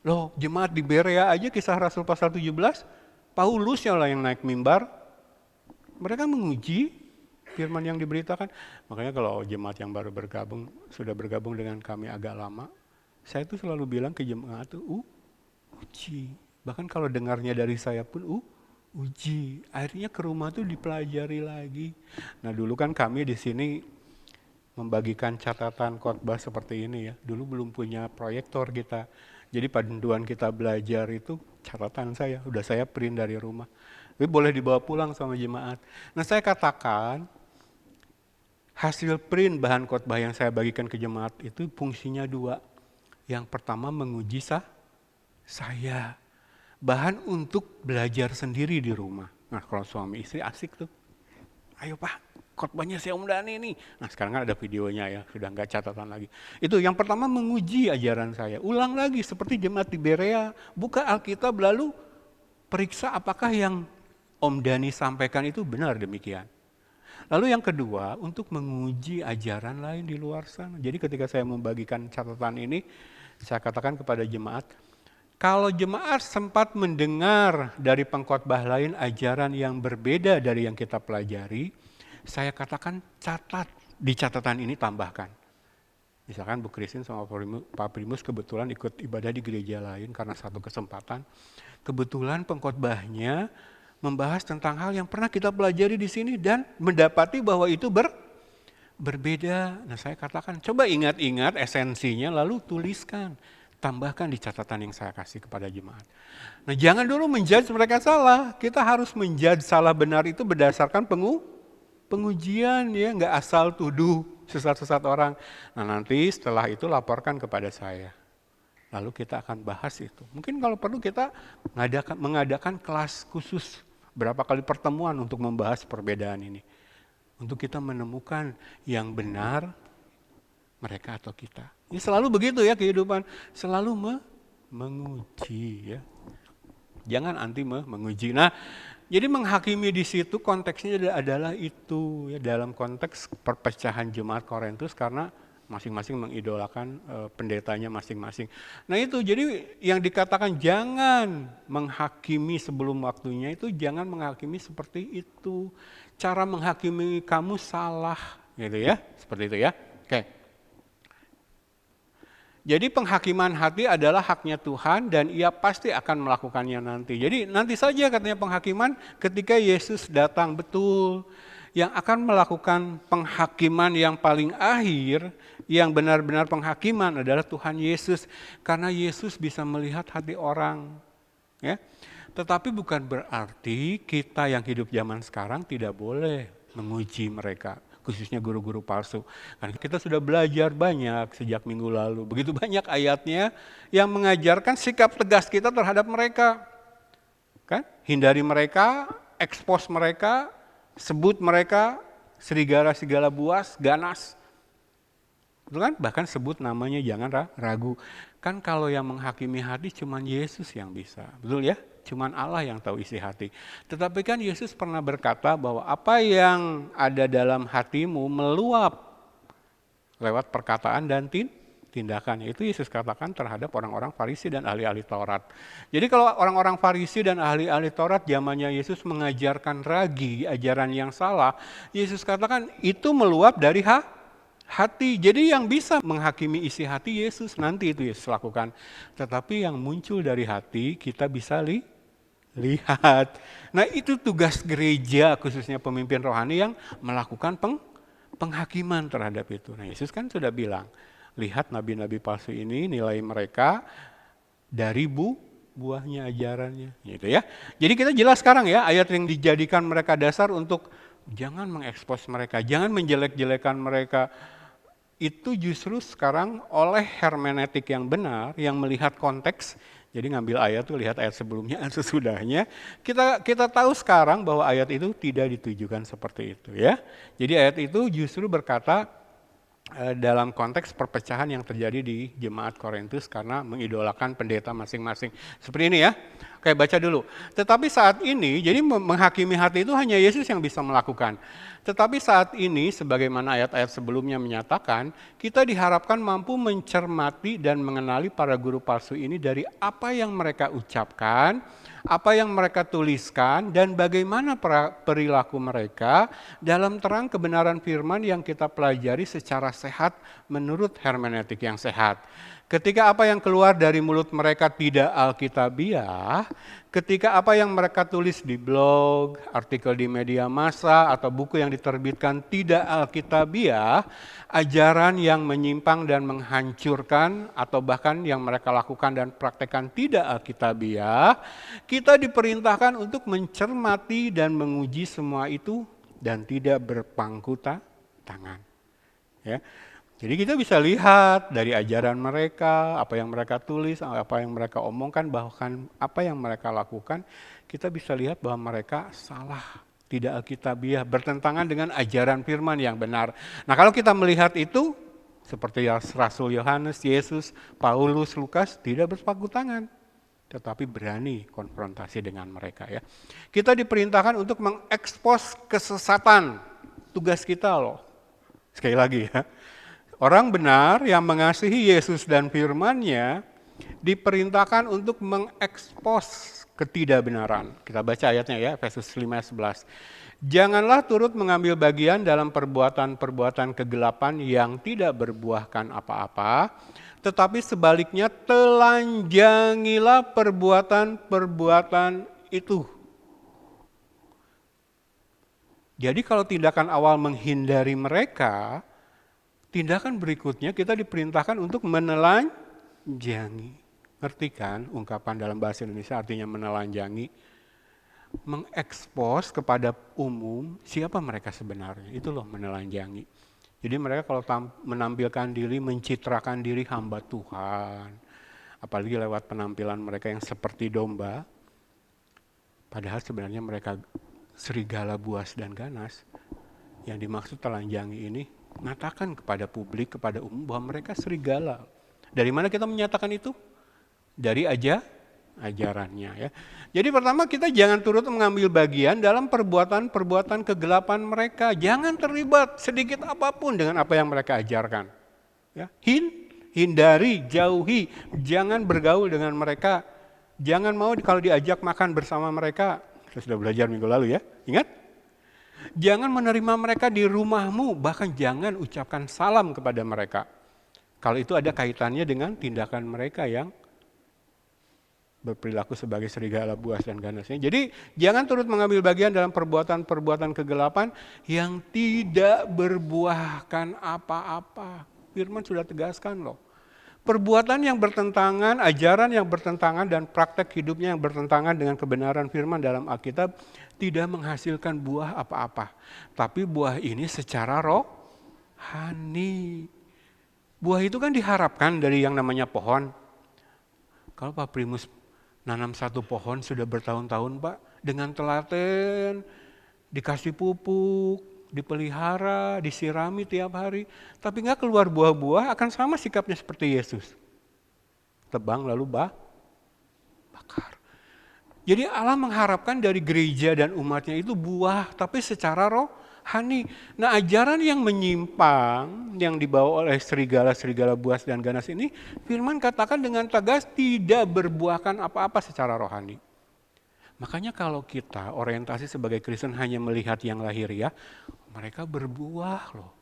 Loh, jemaat di Berea aja kisah Rasul pasal 17, Paulus lah yang naik mimbar. Mereka menguji firman yang diberitakan. Makanya kalau jemaat yang baru bergabung, sudah bergabung dengan kami agak lama, saya tuh selalu bilang ke jemaat tuh, uji. Bahkan kalau dengarnya dari saya pun, uji. Akhirnya ke rumah tuh dipelajari lagi. Nah dulu kan kami di sini membagikan catatan khotbah seperti ini ya. Dulu belum punya proyektor kita. Jadi panduan kita belajar itu catatan saya, udah saya print dari rumah. Tapi boleh dibawa pulang sama jemaat. Nah saya katakan, hasil print bahan khotbah yang saya bagikan ke jemaat itu fungsinya dua. Yang pertama menguji saya. Bahan untuk belajar sendiri di rumah. Nah kalau suami istri asik tuh. Ayo Pak, khotbahnya si Om Dhani nih. Nah sekarang kan ada videonya ya, sudah nggak catatan lagi. Itu yang pertama menguji ajaran saya. Ulang lagi seperti jemaat di Berea. Buka Alkitab lalu periksa apakah yang Om Dhani sampaikan itu benar demikian. Lalu yang kedua, untuk menguji ajaran lain di luar sana. Jadi ketika saya membagikan catatan ini, saya katakan kepada jemaat, kalau jemaat sempat mendengar dari pengkhotbah lain ajaran yang berbeda dari yang kita pelajari, saya katakan catat, di catatan ini tambahkan. Misalkan Bu Christine sama Pak Primus kebetulan ikut ibadah di gereja lain karena satu kesempatan. Kebetulan pengkhotbahnya membahas tentang hal yang pernah kita pelajari di sini dan mendapati bahwa itu berbeda. Nah saya katakan coba ingat-ingat esensinya lalu tuliskan. Tambahkan di catatan yang saya kasih kepada jemaat. Nah jangan dulu menjudge mereka salah. Kita harus menjudge salah benar itu berdasarkan pengujian ya. Nggak asal tuduh sesat-sesat orang. Nah nanti setelah itu laporkan kepada saya. Lalu kita akan bahas itu. Mungkin kalau perlu kita mengadakan kelas khusus. Berapa kali pertemuan untuk membahas perbedaan ini. Untuk kita menemukan yang benar mereka atau kita. Ini selalu begitu ya kehidupan, selalu menguji ya. Jangan anti menguji. Nah, jadi menghakimi di situ konteksnya adalah itu ya dalam konteks perpecahan jemaat Korintus karena masing-masing mengidolakan pendetanya masing-masing. Nah itu jadi yang dikatakan jangan menghakimi sebelum waktunya itu jangan menghakimi seperti itu. Cara menghakimi kamu salah gitu ya, seperti itu ya. Oke. Jadi penghakiman hati adalah haknya Tuhan dan ia pasti akan melakukannya nanti. Jadi nanti saja katanya penghakiman ketika Yesus datang betul. Yang akan melakukan penghakiman yang paling akhir, yang benar-benar penghakiman adalah Tuhan Yesus. Karena Yesus bisa melihat hati orang. Ya. Tetapi bukan berarti kita yang hidup zaman sekarang tidak boleh menguji mereka. Khususnya guru-guru palsu. Karena kita sudah belajar banyak sejak minggu lalu. Begitu banyak ayatnya yang mengajarkan sikap tegas kita terhadap mereka. Kan? Hindari mereka, expose mereka, sebut mereka serigala-serigala buas, ganas. Betul kan? Bahkan sebut namanya jangan ragu. Kan kalau yang menghakimi hati cuma Yesus yang bisa. Betul ya? Cuman Allah yang tahu isi hati. Tetapi kan Yesus pernah berkata bahwa apa yang ada dalam hatimu meluap lewat perkataan dan tindakan. Itu Yesus katakan terhadap orang-orang Farisi dan ahli-ahli Taurat. Jadi kalau orang-orang Farisi dan ahli-ahli Taurat zamannya Yesus mengajarkan ragi, ajaran yang salah, Yesus katakan itu meluap dari hati. Jadi yang bisa menghakimi isi hati Yesus, nanti itu Yesus lakukan. Tetapi yang muncul dari hati kita bisa lihat. Nah itu tugas gereja, khususnya pemimpin rohani yang melakukan penghakiman terhadap itu. Nah Yesus kan sudah bilang, lihat nabi-nabi palsu ini, nilai mereka dari buahnya, ajarannya, gitu ya. Jadi kita jelas sekarang ya, ayat yang dijadikan mereka dasar untuk jangan mengekspos mereka, jangan menjelek-jelekan mereka. Itu justru sekarang oleh hermeneutik yang benar, yang melihat konteks. Jadi ngambil ayat tuh, lihat ayat sebelumnya, sesudahnya. Kita tahu sekarang bahwa ayat itu tidak ditujukan seperti itu ya. Jadi ayat itu justru berkata dalam konteks perpecahan yang terjadi di jemaat Korintus karena mengidolakan pendeta masing-masing. Seperti ini ya. Oke, baca dulu. Tetapi saat ini, jadi menghakimi hati itu hanya Yesus yang bisa melakukan. Tetapi saat ini, sebagaimana ayat-ayat sebelumnya menyatakan, kita diharapkan mampu mencermati dan mengenali para guru palsu ini dari apa yang mereka ucapkan, apa yang mereka tuliskan, dan bagaimana perilaku mereka dalam terang kebenaran firman yang kita pelajari secara sehat menurut hermeneutik yang sehat. Ketika apa yang keluar dari mulut mereka tidak alkitabiah, ketika apa yang mereka tulis di blog, artikel di media massa, atau buku yang diterbitkan tidak alkitabiah, ajaran yang menyimpang dan menghancurkan, atau bahkan yang mereka lakukan dan praktekkan tidak alkitabiah, kita diperintahkan untuk mencermati dan menguji semua itu dan tidak berpangku tangan. Ya. Jadi kita bisa lihat dari ajaran mereka, apa yang mereka tulis, apa yang mereka omongkan, bahkan apa yang mereka lakukan, kita bisa lihat bahwa mereka salah, tidak alkitabiah, bertentangan dengan ajaran firman yang benar. Nah kalau kita melihat itu, seperti Rasul Yohanes, Yesus, Paulus, Lukas, tidak berpangku tangan, tetapi berani konfrontasi dengan mereka ya. Kita diperintahkan untuk mengekspos kesesatan, tugas kita loh. Sekali lagi ya. Orang benar yang mengasihi Yesus dan firman-Nya diperintahkan untuk mengekspos ketidakbenaran. Kita baca ayatnya ya, Efesus 5:11. Janganlah turut mengambil bagian dalam perbuatan-perbuatan kegelapan yang tidak berbuahkan apa-apa, tetapi sebaliknya telanjangilah perbuatan-perbuatan itu. Jadi kalau tindakan awal menghindari mereka, tindakan berikutnya kita diperintahkan untuk menelanjangi. Ngerti kan ungkapan dalam bahasa Indonesia artinya menelanjangi? Mengekspos kepada umum siapa mereka sebenarnya. Itu loh menelanjangi. Jadi mereka kalau menampilkan diri, mencitrakan diri hamba Tuhan. Apalagi lewat penampilan mereka yang seperti domba. Padahal sebenarnya mereka serigala buas dan ganas. Yang dimaksud telanjangi ini mengatakan kepada publik, kepada umum bahwa mereka serigala. Dari mana kita menyatakan itu? Dari ajarannya ya. Jadi pertama kita jangan turut mengambil bagian dalam perbuatan-perbuatan kegelapan mereka. Jangan terlibat sedikit apapun dengan apa yang mereka ajarkan. Ya. Hindari, jauhi, jangan bergaul dengan mereka. Jangan mau kalau diajak makan bersama mereka. Saya sudah belajar minggu lalu ya, ingat? Jangan menerima mereka di rumahmu, bahkan jangan ucapkan salam kepada mereka. Kalau itu ada kaitannya dengan tindakan mereka yang berperilaku sebagai serigala buas dan ganasnya. Jadi jangan turut mengambil bagian dalam perbuatan-perbuatan kegelapan yang tidak berbuahkan apa-apa. Firman sudah tegaskan loh. Perbuatan yang bertentangan, ajaran yang bertentangan, dan praktek hidupnya yang bertentangan dengan kebenaran firman dalam Alkitab tidak menghasilkan buah apa-apa. Tapi buah ini secara rohani. Buah itu kan diharapkan dari yang namanya pohon. Kalau Pak Primus nanam satu pohon sudah bertahun-tahun Pak, dengan telaten, dikasih pupuk, dipelihara, disirami tiap hari, tapi nggak keluar buah-buah, akan sama sikapnya seperti Yesus. Tebang lalu bakar. Jadi Allah mengharapkan dari gereja dan umatnya itu buah, tapi secara rohani. Nah, ajaran yang menyimpang yang dibawa oleh serigala-serigala buas dan ganas ini, firman katakan dengan tegas tidak berbuahkan apa-apa secara rohani. Makanya kalau kita orientasi sebagai Kristen hanya melihat yang lahiriah, mereka berbuah loh.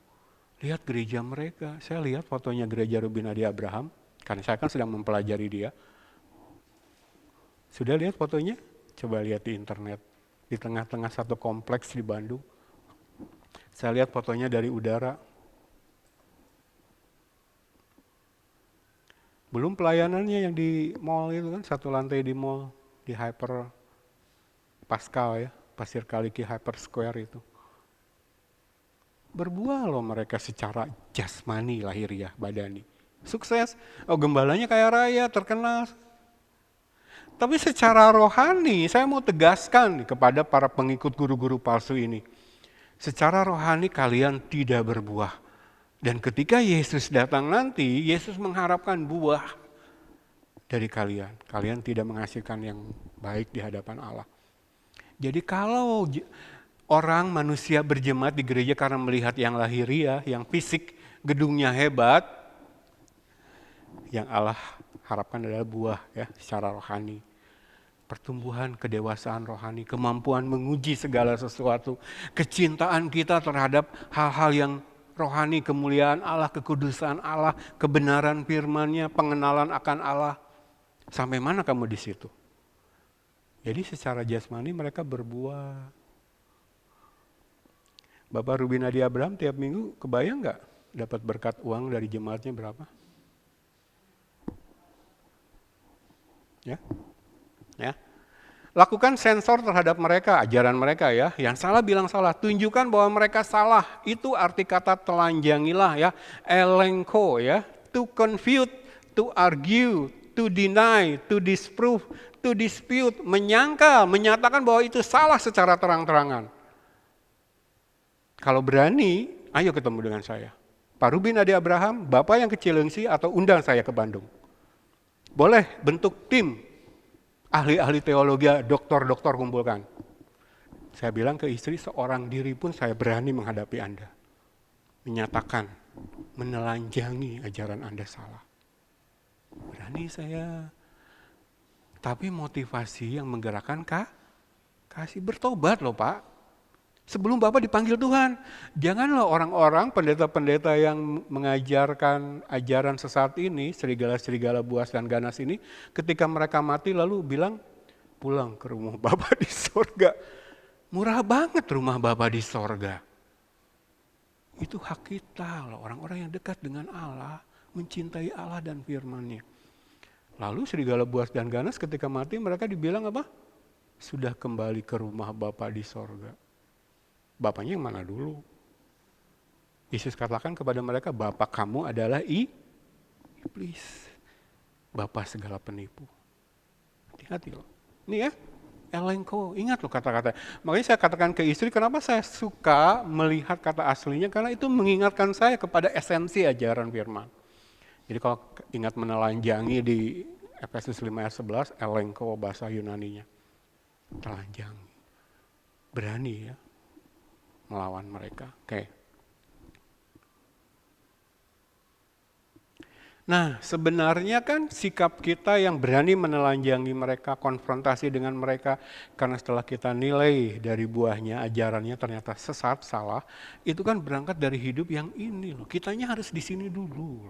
Lihat gereja mereka, saya lihat fotonya gereja Rubinadi Abraham, karena saya kan sedang mempelajari dia. Sudah lihat fotonya? Coba lihat di internet, di tengah-tengah satu kompleks di Bandung. Saya lihat fotonya dari udara. Belum pelayanannya yang di mall itu kan, satu lantai di mall, di Hyper Pascal ya, Pasir Kaliki Hyper Square itu. Berbuah loh mereka secara jasmani, lahiriah, badani. Sukses, gembalanya kaya raya, terkenal. Tapi secara rohani, saya mau tegaskan kepada para pengikut guru-guru palsu ini. Secara rohani kalian tidak berbuah. Dan ketika Yesus datang nanti, Yesus mengharapkan buah dari kalian. Kalian tidak menghasilkan yang baik di hadapan Allah. Jadi kalau orang manusia berjemaat di gereja karena melihat yang lahiriah, yang fisik, gedungnya hebat, yang Allah harapkan adalah buah ya secara rohani. Pertumbuhan kedewasaan rohani, kemampuan menguji segala sesuatu, kecintaan kita terhadap hal-hal yang rohani, kemuliaan Allah, kekudusan Allah, kebenaran firman-Nya, pengenalan akan Allah. Sampai mana kamu di situ? Jadi secara jasmani mereka berbuah. Bapak Rubinadi Abraham tiap minggu kebayang nggak dapat berkat uang dari jemaatnya berapa? Ya. Lakukan sensor terhadap mereka, ajaran mereka ya. Yang salah bilang salah, tunjukkan bahwa mereka salah. Itu arti kata telanjangilah ya. Elenko ya, to confute, to argue, to deny, to disprove, to dispute, menyangkal, menyatakan bahwa itu salah secara terang-terangan. Kalau berani, ayo ketemu dengan saya. Pak Rubinadi Abraham, Bapak yang ke Cilengsi atau undang saya ke Bandung. Boleh bentuk tim ahli-ahli teologi, doktor-doktor kumpulkan. Saya bilang ke istri, seorang diri pun saya berani menghadapi Anda. Menyatakan, menelanjangi ajaran Anda salah. Berani saya. Tapi motivasi yang menggerakkan kasih bertobat loh Pak. Sebelum Bapak dipanggil Tuhan, janganlah orang-orang pendeta-pendeta yang mengajarkan ajaran sesat ini, serigala-serigala buas dan ganas ini, ketika mereka mati lalu bilang, pulang ke rumah Bapak di sorga. Murah banget rumah Bapak di sorga. Itu hak kita loh, orang-orang yang dekat dengan Allah, mencintai Allah dan firman-Nya. Lalu serigala buas dan ganas ketika mati mereka dibilang apa? Sudah kembali ke rumah Bapak di sorga. Bapaknya yang mana dulu? Yesus katakan kepada mereka, Bapak kamu adalah iblis. Bapak segala penipu. Hati-hati loh. Ini ya, elenko. Ingat loh kata-kata. Makanya saya katakan ke istri, kenapa saya suka melihat kata aslinya? Karena itu mengingatkan saya kepada esensi ajaran firman. Jadi kalau ingat menelanjangi di Efesus 5 ayat 11, elenko bahasa Yunaninya. Telanjangi. Berani ya. Melawan mereka. Oke. Nah, sebenarnya kan sikap kita yang berani menelanjangi mereka, konfrontasi dengan mereka, karena setelah kita nilai dari buahnya, ajarannya ternyata sesat, salah, itu kan berangkat dari hidup yang ini loh. Kitanya harus di sini dulu.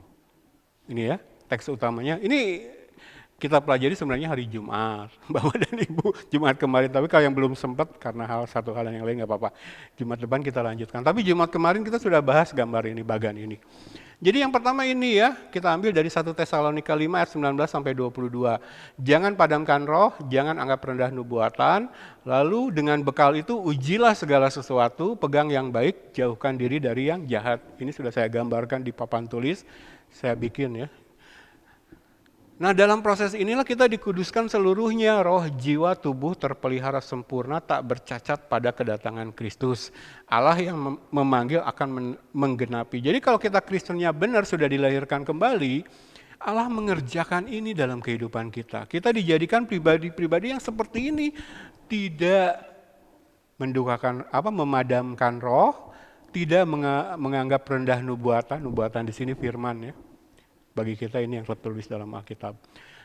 Ini ya, teks utamanya. Ini kita pelajari sebenarnya hari Jumat, Bapak dan Ibu, Jumat kemarin. Tapi kalau yang belum sempat karena satu hal yang lain nggak apa-apa. Jumat depan kita lanjutkan. Tapi Jumat kemarin kita sudah bahas gambar ini, bagan ini. Jadi yang pertama ini ya, kita ambil dari 1 Tesalonika 5 ayat 19 sampai 22. Jangan padamkan roh, jangan anggap rendah nubuatan. Lalu dengan bekal itu ujilah segala sesuatu, pegang yang baik, jauhkan diri dari yang jahat. Ini sudah saya gambarkan di papan tulis, saya bikin ya. Nah dalam proses inilah kita dikuduskan seluruhnya, roh, jiwa, tubuh terpelihara sempurna, tak bercacat pada kedatangan Kristus. Allah yang memanggil akan menggenapi. Jadi kalau kita Kristennya benar, sudah dilahirkan kembali, Allah mengerjakan ini dalam kehidupan kita. Kita dijadikan pribadi-pribadi yang seperti ini, tidak memadamkan roh, tidak menganggap rendah nubuatan. Nubuatan di sini firman ya. Bagi kita ini yang tertulis dalam Alkitab.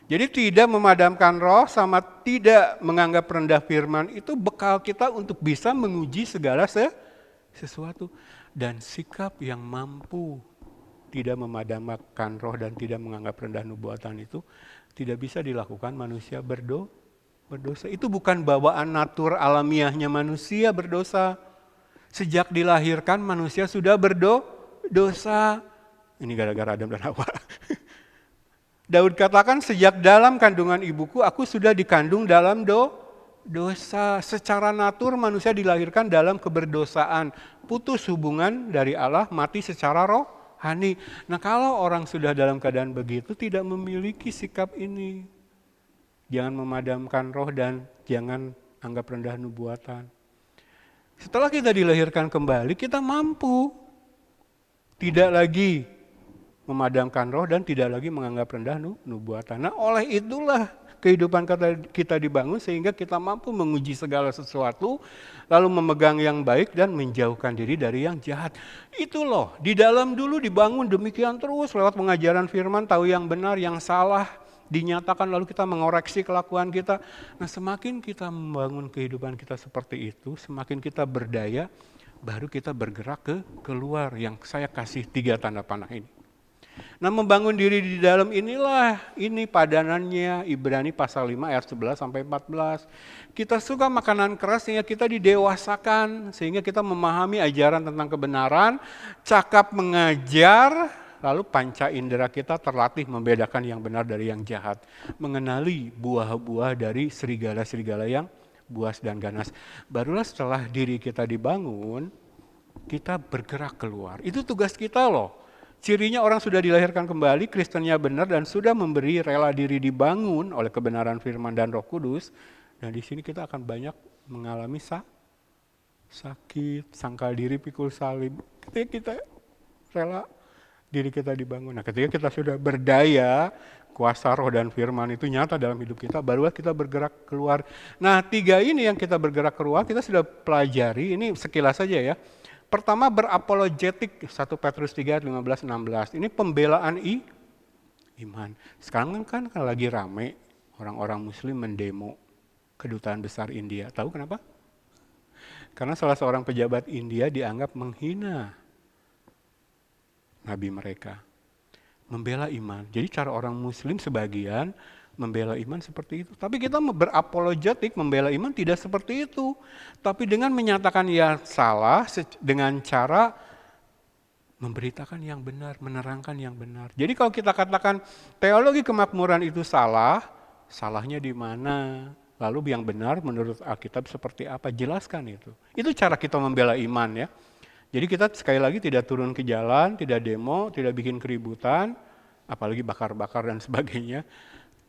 Jadi tidak memadamkan roh sama tidak menganggap rendah firman itu bekal kita untuk bisa menguji segala sesuatu. Dan sikap yang mampu tidak memadamkan roh dan tidak menganggap rendah nubuatan itu tidak bisa dilakukan manusia berdosa. Itu bukan bawaan natur alamiahnya manusia berdosa. Sejak dilahirkan manusia sudah berdosa. Ini gara-gara Adam dan Hawa. Daud katakan sejak dalam kandungan ibuku aku sudah dikandung dalam dosa. Secara natur manusia dilahirkan dalam keberdosaan. Putus hubungan dari Allah, mati secara rohani. Nah kalau orang sudah dalam keadaan begitu tidak memiliki sikap ini. Jangan memadamkan roh dan jangan anggap rendah nubuatan. Setelah kita dilahirkan kembali, kita mampu tidak lagi memadamkan roh dan tidak lagi menganggap rendah nubuatan. Nah, oleh itulah kehidupan kita dibangun sehingga kita mampu menguji segala sesuatu, lalu memegang yang baik dan menjauhkan diri dari yang jahat. Itu loh, di dalam dulu dibangun demikian terus lewat pengajaran firman, tahu yang benar, yang salah, dinyatakan lalu kita mengoreksi kelakuan kita. Nah semakin kita membangun kehidupan kita seperti itu, semakin kita berdaya, baru kita bergerak keluar yang saya kasih 3 tanda panah ini. Nah membangun diri di dalam inilah, ini padanannya Ibrani pasal 5 ayat 11 sampai 14. Kita suka makanan keras sehingga kita didewasakan, sehingga kita memahami ajaran tentang kebenaran, cakap mengajar, lalu panca indera kita terlatih membedakan yang benar dari yang jahat. Mengenali buah-buah dari serigala-serigala yang buas dan ganas. Barulah setelah diri kita dibangun, kita bergerak keluar. Itu tugas kita loh. Cirinya orang sudah dilahirkan kembali, Kristennya benar dan sudah memberi rela diri dibangun oleh kebenaran firman dan Roh Kudus. Dan di sini kita akan banyak mengalami sakit, sangkal diri, pikul salib. Ketika kita rela diri kita dibangun. Nah, ketika kita sudah berdaya, kuasa roh dan firman itu nyata dalam hidup kita, barulah kita bergerak keluar. Nah, 3 ini yang kita bergerak keluar, kita sudah pelajari, ini sekilas saja ya. Pertama berapologetik, 1 Petrus 3, 15-16. Ini pembelaan iman. Sekarang kan lagi rame orang-orang muslim mendemo kedutaan besar India. Tahu kenapa? Karena salah seorang pejabat India dianggap menghina nabi mereka. Membela iman. Jadi cara orang muslim sebagian membela iman seperti itu. Tapi kita berapologetik membela iman tidak seperti itu. Tapi dengan menyatakan yang salah dengan cara memberitakan yang benar, menerangkan yang benar. Jadi kalau kita katakan teologi kemakmuran itu salah, salahnya di mana? Lalu yang benar menurut Alkitab seperti apa? Jelaskan itu. Itu cara kita membela iman ya. Jadi kita sekali lagi tidak turun ke jalan, tidak demo, tidak bikin keributan, apalagi bakar-bakar dan sebagainya.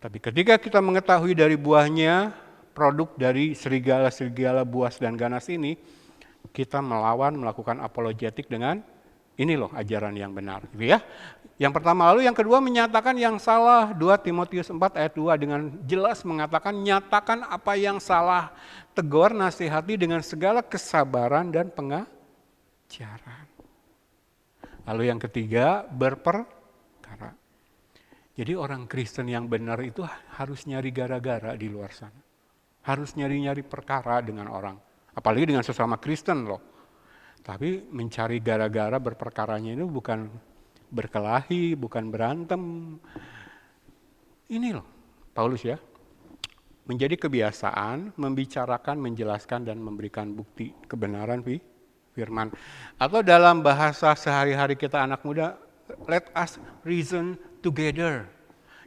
Tapi ketika kita mengetahui dari buahnya, produk dari serigala-serigala buas dan ganas ini, kita melakukan apologetik dengan ini loh ajaran yang benar. Gitu ya. Yang pertama, lalu yang kedua menyatakan yang salah. 2 Timotius 4 ayat 2 dengan jelas mengatakan nyatakan apa yang salah. Tegur, nasihati dengan segala kesabaran dan pengajaran. Lalu yang ketiga, berperkara. Jadi orang Kristen yang benar itu harus nyari gara-gara di luar sana. Harus nyari-nyari perkara dengan orang. Apalagi dengan sesama Kristen loh. Tapi mencari gara-gara berperkaranya itu bukan berkelahi, bukan berantem. Ini loh Paulus ya. Menjadi kebiasaan membicarakan, menjelaskan dan memberikan bukti kebenaran firman. Atau dalam bahasa sehari-hari kita anak muda, let us reason together.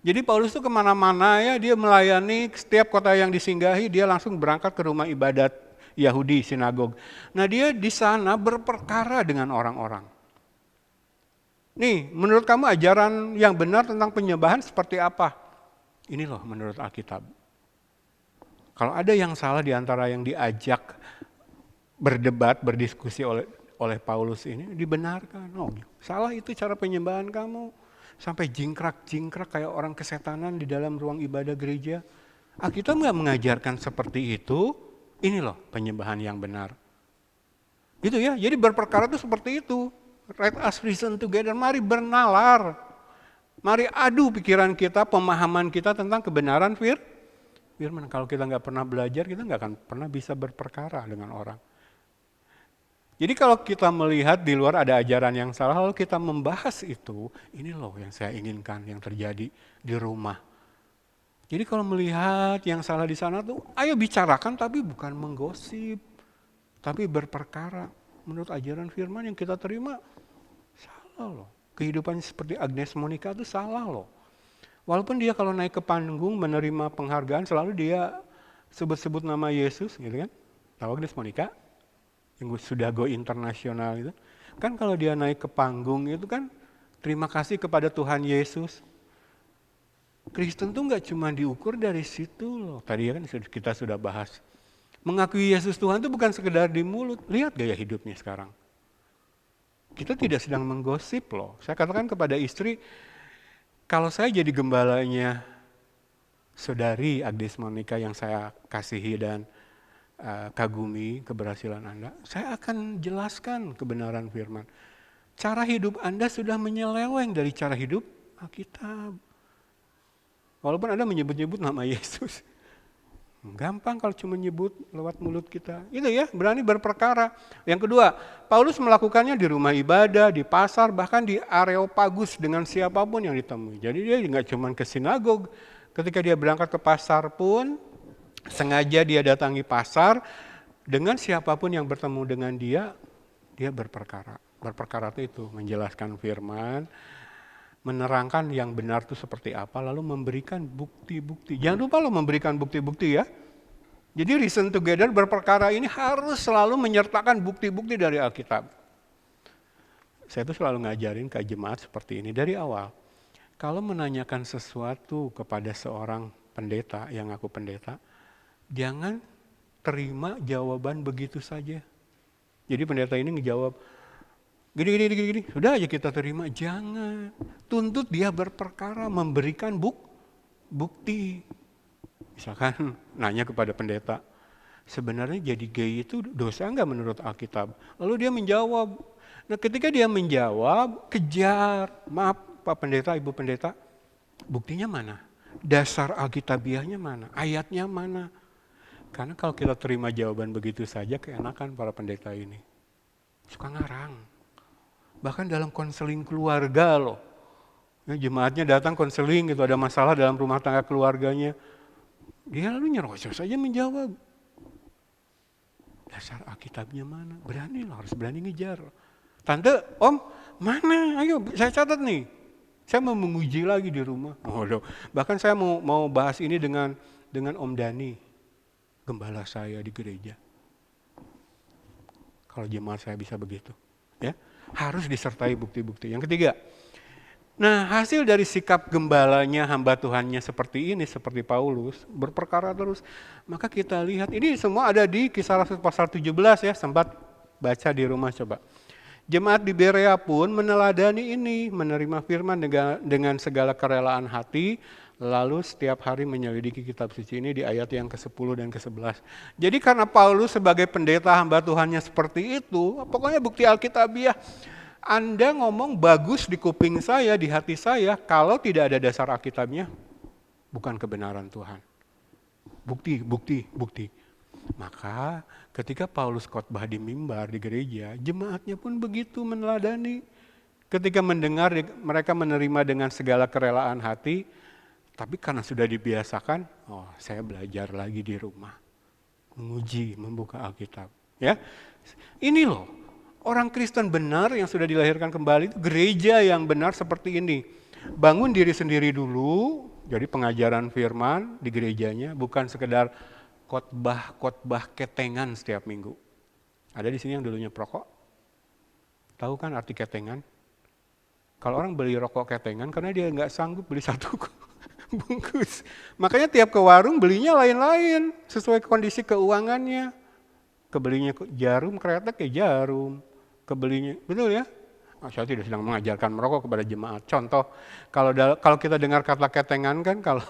Jadi Paulus itu kemana-mana ya, dia melayani setiap kota yang disinggahi, dia langsung berangkat ke rumah ibadat Yahudi, sinagog. Nah dia di sana berperkara dengan orang-orang. Nih, menurut kamu ajaran yang benar tentang penyembahan seperti apa? Ini loh menurut Alkitab. Kalau ada yang salah di antara yang diajak berdebat, berdiskusi oleh Paulus ini, dibenarkan. Oh, salah itu cara penyembahan kamu. Sampai jingkrak-jingkrak kayak orang kesetanan di dalam ruang ibadah gereja. Alkitab nggak mengajarkan seperti itu. Ini loh penyembahan yang benar. Gitu ya, jadi berperkara itu seperti itu. Let us reason together, mari bernalar. Mari adu pikiran kita, pemahaman kita tentang kebenaran firman. Kalau kita nggak pernah belajar, kita nggak akan pernah bisa berperkara dengan orang. Jadi kalau kita melihat di luar ada ajaran yang salah, lalu kita membahas itu, ini loh yang saya inginkan yang terjadi di rumah. Jadi kalau melihat yang salah di sana tuh, ayo bicarakan tapi bukan menggosip, tapi berperkara. Menurut ajaran firman yang kita terima, salah loh. Kehidupan seperti Agnes Monica itu salah loh. Walaupun dia kalau naik ke panggung menerima penghargaan, selalu dia sebut-sebut nama Yesus gitu kan. Tahu Agnes Monica? Yang sudah go internasional itu. Kan kalau dia naik ke panggung itu kan terima kasih kepada Tuhan Yesus. Kristen tuh nggak cuma diukur dari situ loh. Tadi kan kita sudah bahas. Mengakui Yesus Tuhan itu bukan sekedar di mulut. Lihat gaya hidupnya sekarang. Kita tidak sedang menggosip loh. Saya katakan kepada istri, kalau saya jadi gembalanya saudari Agnes Monica yang saya kasihi dan kagumi keberhasilan Anda, saya akan jelaskan kebenaran firman. Cara hidup Anda sudah menyeleweng dari cara hidup Alkitab. Walaupun Anda menyebut-nyebut nama Yesus. Gampang kalau cuma nyebut lewat mulut kita. Itu ya, berani berperkara. Yang kedua, Paulus melakukannya di rumah ibadah, di pasar, bahkan di Areopagus dengan siapapun yang ditemui. Jadi dia nggak cuma ke sinagog. Ketika dia berangkat ke pasar pun, sengaja dia datangi pasar, dengan siapapun yang bertemu dengan dia berperkara. Berperkara itu menjelaskan firman, menerangkan yang benar itu seperti apa, lalu memberikan bukti-bukti. Jangan lupa lo memberikan bukti-bukti ya. Jadi reason together berperkara ini harus selalu menyertakan bukti-bukti dari Alkitab. Saya tuh selalu ngajarin ke jemaat seperti ini dari awal. Kalau menanyakan sesuatu kepada seorang pendeta yang aku pendeta, jangan terima jawaban begitu saja. Jadi pendeta ini ngejawab, gini. Sudah aja kita terima, jangan. Tuntut dia berperkara, memberikan bukti. Misalkan nanya kepada pendeta, sebenarnya jadi gay itu dosa enggak menurut Alkitab? Lalu dia menjawab. Nah ketika dia menjawab, kejar. Maaf Pak Pendeta, Ibu Pendeta, buktinya mana? Dasar Alkitabiahnya mana? Ayatnya mana? Karena kalau kita terima jawaban begitu saja, keenakan para pendeta ini. Suka ngarang. Bahkan dalam konseling keluarga loh. Ya, jemaatnya datang konseling gitu, ada masalah dalam rumah tangga keluarganya. Dia lalu nyerocos saja menjawab. Dasar Alkitabnya mana? Berani lah, harus berani ngejar. Tante, Om, mana? Ayo, saya catat nih. Saya mau menguji lagi di rumah. Bahkan saya mau bahas ini dengan Om Dani. Gembala saya di gereja. Kalau jemaat saya bisa begitu, ya harus disertai bukti-bukti. Yang ketiga, nah hasil dari sikap gembalanya hamba Tuhannya seperti ini, seperti Paulus berperkara terus, maka kita lihat ini semua ada di Kisah Rasul pasal 17 ya, sempat baca di rumah coba. Jemaat di Berea pun meneladani ini, menerima firman dengan segala kerelaan hati. Lalu setiap hari menyelidiki kitab suci ini di ayat yang ke-10 dan ke-11. Jadi karena Paulus sebagai pendeta hamba Tuhannya seperti itu, pokoknya bukti Alkitabiah. Anda ngomong bagus di kuping saya, di hati saya, kalau tidak ada dasar Alkitabnya, bukan kebenaran Tuhan. Bukti. Maka ketika Paulus khotbah di mimbar di gereja, jemaatnya pun begitu meneladani. Ketika mendengar mereka menerima dengan segala kerelaan hati, tapi karena sudah dibiasakan, saya belajar lagi di rumah. Menguji, membuka Alkitab. Ya, ini loh, orang Kristen benar yang sudah dilahirkan kembali, itu gereja yang benar seperti ini. Bangun diri sendiri dulu, jadi pengajaran firman di gerejanya, bukan sekedar khotbah ketengan setiap minggu. Ada di sini yang dulunya perokok. Tahu kan arti ketengan? Kalau orang beli rokok ketengan karena dia nggak sanggup beli satu bungkus. Makanya tiap ke warung belinya lain-lain sesuai kondisi keuangannya. Kebelinya jarum kretek ya jarum. Kebelinya, betul ya? Saya tidak sedang mengajarkan merokok kepada jemaat. Contoh, kalau kita dengar kata ketengan kan, kalau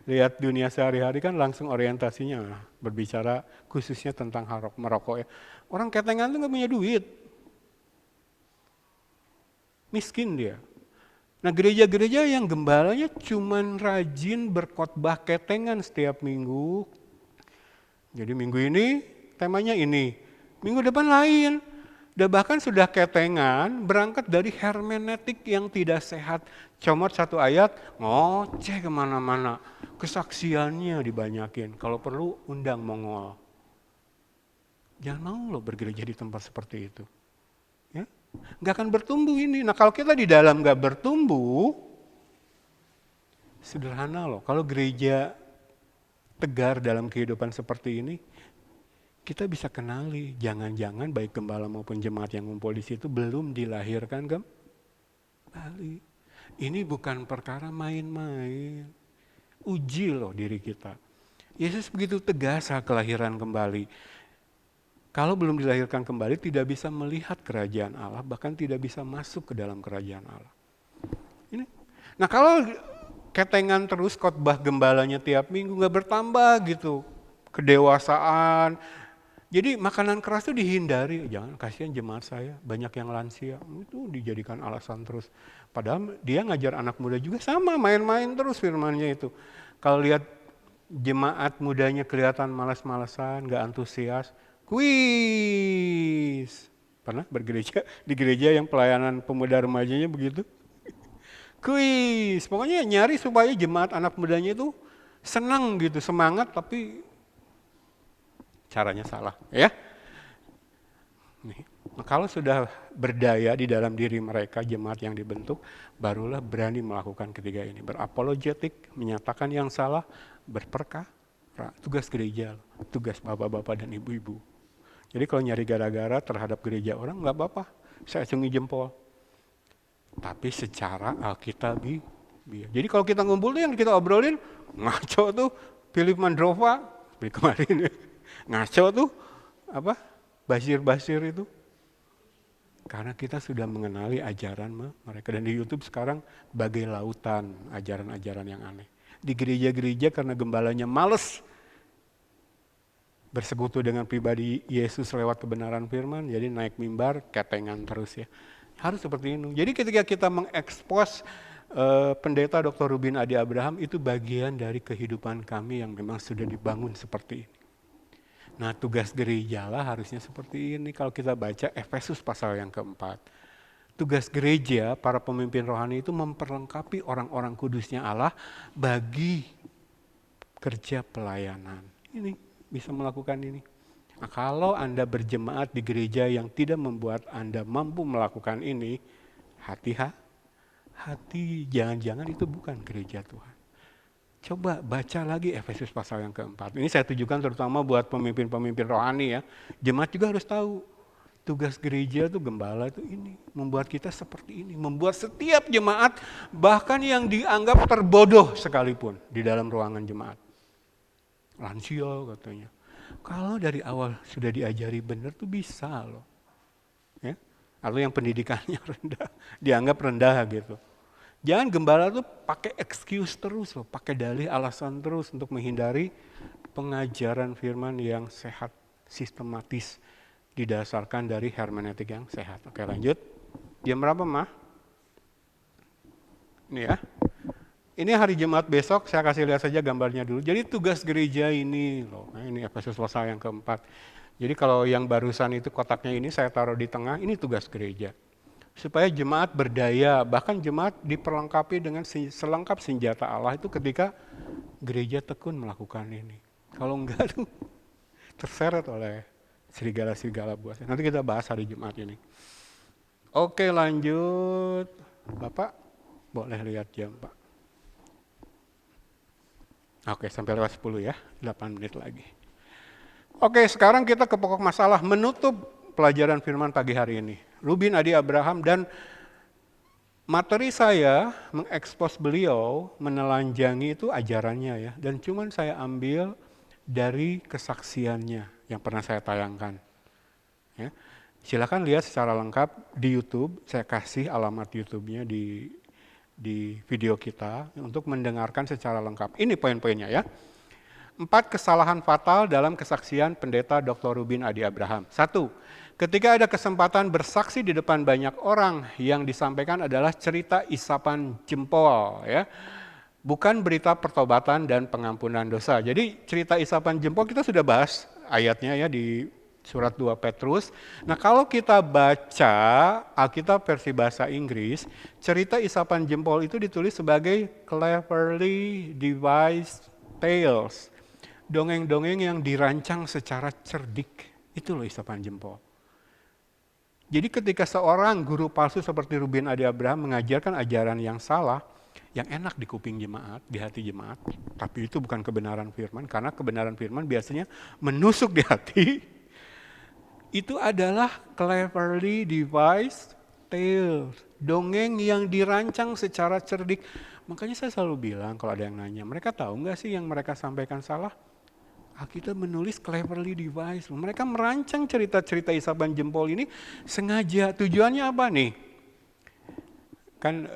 Lihat dunia sehari-hari kan langsung orientasinya berbicara khususnya tentang merokok ya. Orang ketengan tuh nggak punya duit, miskin dia. Nah gereja-gereja yang gembalanya cuman rajin berkhotbah ketengan setiap minggu. Jadi minggu ini temanya ini, minggu depan lain. Dan bahkan sudah ketengan berangkat dari hermeneutik yang tidak sehat. Comot satu ayat, ngoceh kemana-mana. Kesaksiannya dibanyakin, kalau perlu undang Mongol. Jangan mau lo bergereja di tempat seperti itu. Ya? Nggak akan bertumbuh ini. Nah kalau kita di dalam nggak bertumbuh, sederhana loh. Kalau gereja tegar dalam kehidupan seperti ini, kita bisa kenali. Jangan-jangan baik gembala maupun jemaat yang ngumpul di situ belum dilahirkan kembali. Ini bukan perkara main-main. Uji loh diri kita. Yesus begitu tegas kelahiran kembali. Kalau belum dilahirkan kembali tidak bisa melihat kerajaan Allah, bahkan tidak bisa masuk ke dalam kerajaan Allah. Ini. Nah kalau ketengan terus khotbah gembalanya tiap minggu nggak bertambah gitu, kedewasaan. Jadi makanan keras itu dihindari, jangan, kasihan jemaat saya banyak yang lansia, itu dijadikan alasan terus. Padahal dia ngajar anak muda juga sama, main-main terus firmannya itu. Kalau lihat jemaat mudanya kelihatan malas-malasan, nggak antusias, kuis. Pernah bergereja di gereja yang pelayanan pemuda remajanya begitu? Kuis, pokoknya nyari supaya jemaat anak mudanya itu senang gitu, semangat, tapi caranya salah ya. Nih, kalau sudah berdaya di dalam diri mereka jemaat yang dibentuk, barulah berani melakukan ketiga ini, berapologetik, menyatakan yang salah, berperkara. Tugas gereja, tugas bapak-bapak dan ibu-ibu. Jadi kalau nyari gara-gara terhadap gereja orang nggak apa-apa, saya acungi jempol. Tapi secara alkitabi. Jadi kalau kita ngumpul tuh yang kita obrolin ngaco tuh, Philip Mandrova kemarin ngaco tuh apa basir-basir itu. Karena kita sudah mengenali ajaran mereka, dan di YouTube sekarang bagai lautan ajaran-ajaran yang aneh. Di gereja-gereja karena gembalanya males bersekutu dengan pribadi Yesus lewat kebenaran firman, jadi naik mimbar ketengan terus ya. Harus seperti ini. Jadi ketika kita mengekspos pendeta Dr. Rubin Adi Abraham, itu bagian dari kehidupan kami yang memang sudah dibangun seperti ini. Nah tugas gereja lah harusnya seperti ini. Kalau kita baca Efesus pasal yang keempat, tugas gereja, para pemimpin rohani itu memperlengkapi orang-orang kudusnya Allah bagi kerja pelayanan. Ini bisa melakukan ini. Nah, kalau Anda berjemaat di gereja yang tidak membuat Anda mampu melakukan ini, hati, jangan-jangan itu bukan gereja Tuhan. Coba baca lagi Efesus pasal yang keempat. Ini saya tujukan terutama buat pemimpin-pemimpin rohani ya. Jemaat juga harus tahu, tugas gereja itu gembala itu ini, membuat kita seperti ini, membuat setiap jemaat bahkan yang dianggap terbodoh sekalipun di dalam ruangan jemaat. Lansia katanya. Kalau dari awal sudah diajari benar tuh bisa loh. Ya? Atau yang pendidikannya rendah, dianggap rendah gitu. Jangan gembala tuh pakai excuse terus loh, pakai dalih alasan terus untuk menghindari pengajaran firman yang sehat, sistematis, didasarkan dari hermeneutik yang sehat. Oke lanjut. Jam berapa mah? Ini ya. Ini hari Jumat besok, saya kasih lihat saja gambarnya dulu. Jadi tugas gereja ini loh, ini Efesus pasal yang keempat. Jadi kalau yang barusan itu kotaknya ini saya taruh di tengah, ini tugas gereja. Supaya jemaat berdaya, bahkan jemaat diperlengkapi dengan selengkap senjata Allah itu ketika gereja tekun melakukan ini. Kalau enggak tuh terseret oleh serigala-serigala buas. Nanti kita bahas hari Jumat ini. Oke lanjut, Bapak boleh lihat jam Pak. Oke sampai lewat 10 ya, 8 menit lagi. Oke sekarang kita ke pokok masalah, menutup pelajaran firman pagi hari ini. Rubin Adi Abraham, dan materi saya mengekspos beliau, menelanjangi itu ajarannya ya. Dan cuman saya ambil dari kesaksiannya yang pernah saya tayangkan. Ya. Silakan lihat secara lengkap di YouTube, saya kasih alamat YouTube-nya di di video kita untuk mendengarkan secara lengkap. Ini poin-poinnya ya. 4 kesalahan fatal dalam kesaksian Pendeta Dr. Rubin Adi Abraham. 1. Ketika ada kesempatan bersaksi di depan banyak orang, yang disampaikan adalah cerita isapan jempol ya. Bukan berita pertobatan dan pengampunan dosa. Jadi cerita isapan jempol kita sudah bahas ayatnya ya di surat 2 Petrus. Nah kalau kita baca Alkitab versi bahasa Inggris, cerita isapan jempol itu ditulis sebagai cleverly devised tales. Dongeng-dongeng yang dirancang secara cerdik. Itu loh isapan jempol. Jadi ketika seorang guru palsu seperti Rubin Adi Abraham mengajarkan ajaran yang salah, yang enak di kuping jemaat, di hati jemaat, tapi itu bukan kebenaran firman, karena kebenaran firman biasanya menusuk di hati, itu adalah cleverly devised tales, dongeng yang dirancang secara cerdik. Makanya saya selalu bilang kalau ada yang nanya, mereka tahu nggak sih yang mereka sampaikan salah? Alkitab menulis cleverly devised. Mereka merancang cerita-cerita isapan jempol ini sengaja. Tujuannya apa nih? Kan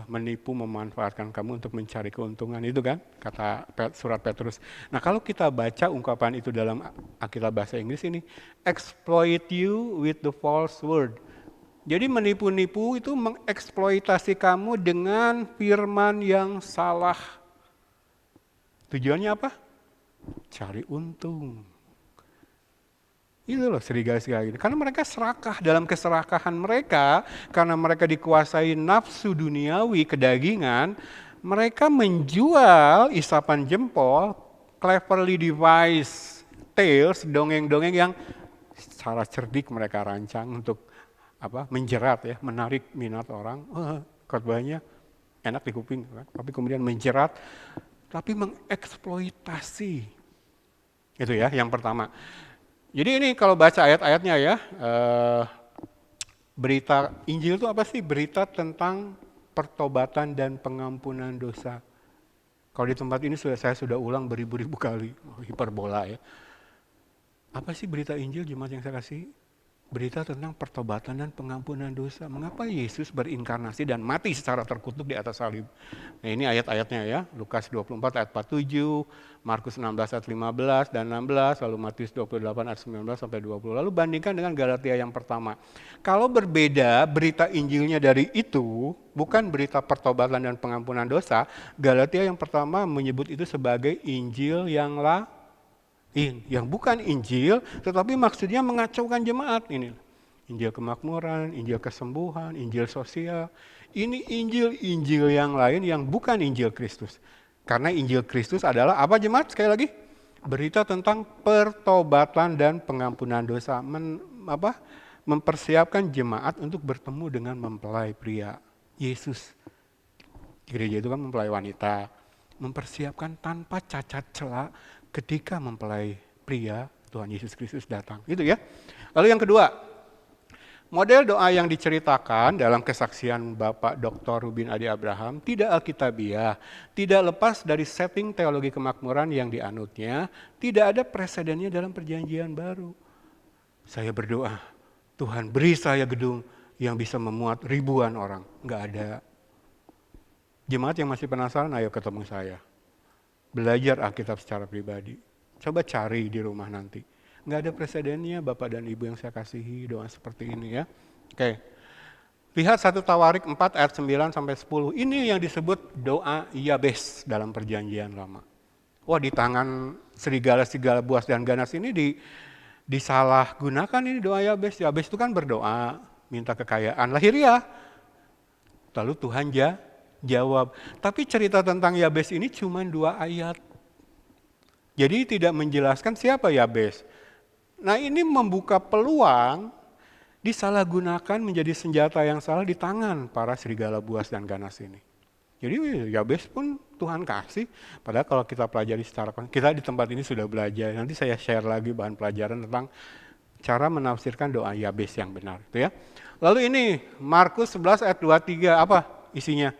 menipu, memanfaatkan kamu untuk mencari keuntungan, itu kan kata surat Petrus. Nah kalau kita baca ungkapan itu dalam Alkitab bahasa Inggris ini, exploit you with the false word. Jadi menipu-nipu itu mengeksploitasi kamu dengan firman yang salah. Tujuannya apa? Cari untung. Itu loh serigala-serigala ini. Karena mereka serakah, dalam keserakahan mereka, karena mereka dikuasai nafsu duniawi, kedagingan, mereka menjual isapan jempol, cleverly devised tales, dongeng-dongeng yang secara cerdik mereka rancang untuk menjerat ya, menarik minat orang. Khotbahnya enak di kuping, kan? Tapi kemudian menjerat, tapi mengeksploitasi. Itu ya, yang pertama. Jadi ini kalau baca ayat-ayatnya ya, berita Injil itu apa sih? Berita tentang pertobatan dan pengampunan dosa. Kalau di tempat ini saya sudah ulang beribu-ribu kali, hiperbola ya. Apa sih berita Injil jemaat yang saya kasih? Berita tentang pertobatan dan pengampunan dosa. Mengapa Yesus berinkarnasi dan mati secara terkutuk di atas salib? Nah ini ayat-ayatnya ya, Lukas 24 ayat 47, Markus 16 ayat 15 dan 16, lalu Matius 28 ayat 19 sampai 20. Lalu bandingkan dengan Galatia yang pertama. Kalau berbeda berita Injilnya dari itu, bukan berita pertobatan dan pengampunan dosa, Galatia yang pertama menyebut itu sebagai Injil yang yang bukan Injil, tetapi maksudnya mengacaukan jemaat ini. Injil kemakmuran, Injil kesembuhan, Injil sosial. Ini Injil yang lain yang bukan Injil Kristus. Karena Injil Kristus adalah apa jemaat? Sekali lagi, berita tentang pertobatan dan pengampunan dosa. Mempersiapkan jemaat untuk bertemu dengan mempelai pria. Yesus. Gereja itu kan mempelai wanita. Mempersiapkan tanpa cacat celah ketika mempelai pria Tuhan Yesus Kristus datang. Itu ya. Lalu yang kedua, model doa yang diceritakan dalam kesaksian Bapak Dr. Rubin Adi Abraham tidak alkitabiah, tidak lepas dari setting teologi kemakmuran yang dianutnya, tidak ada presidennya dalam perjanjian baru. Saya berdoa, Tuhan beri saya gedung yang bisa memuat ribuan orang. Enggak ada. Jemaat yang masih penasaran, ayo ketemu saya. Belajar Alkitab secara pribadi. Coba cari di rumah nanti. Nggak ada presidennya Bapak dan Ibu yang saya kasihi doa seperti ini ya. Oke. Lihat 1 Tawarik 4 ayat 9 sampai 10. Ini yang disebut doa Yabes dalam perjanjian lama. Wah di tangan serigala-serigala buas dan ganas ini disalahgunakan ini doa Yabes. Yabes itu kan berdoa, minta kekayaan lahiriah. Lalu Tuhan jawab. Tapi cerita tentang Yabes ini cuma 2 ayat. Jadi tidak menjelaskan siapa Yabes. Nah ini membuka peluang disalahgunakan menjadi senjata yang salah di tangan para serigala buas dan ganas ini. Jadi Yabes pun Tuhan kasih. Padahal kalau kita pelajari secara, kita di tempat ini sudah belajar. Nanti saya share lagi bahan pelajaran tentang cara menafsirkan doa Yabes yang benar. Itu ya. Lalu ini Markus 11 ayat 23 apa isinya?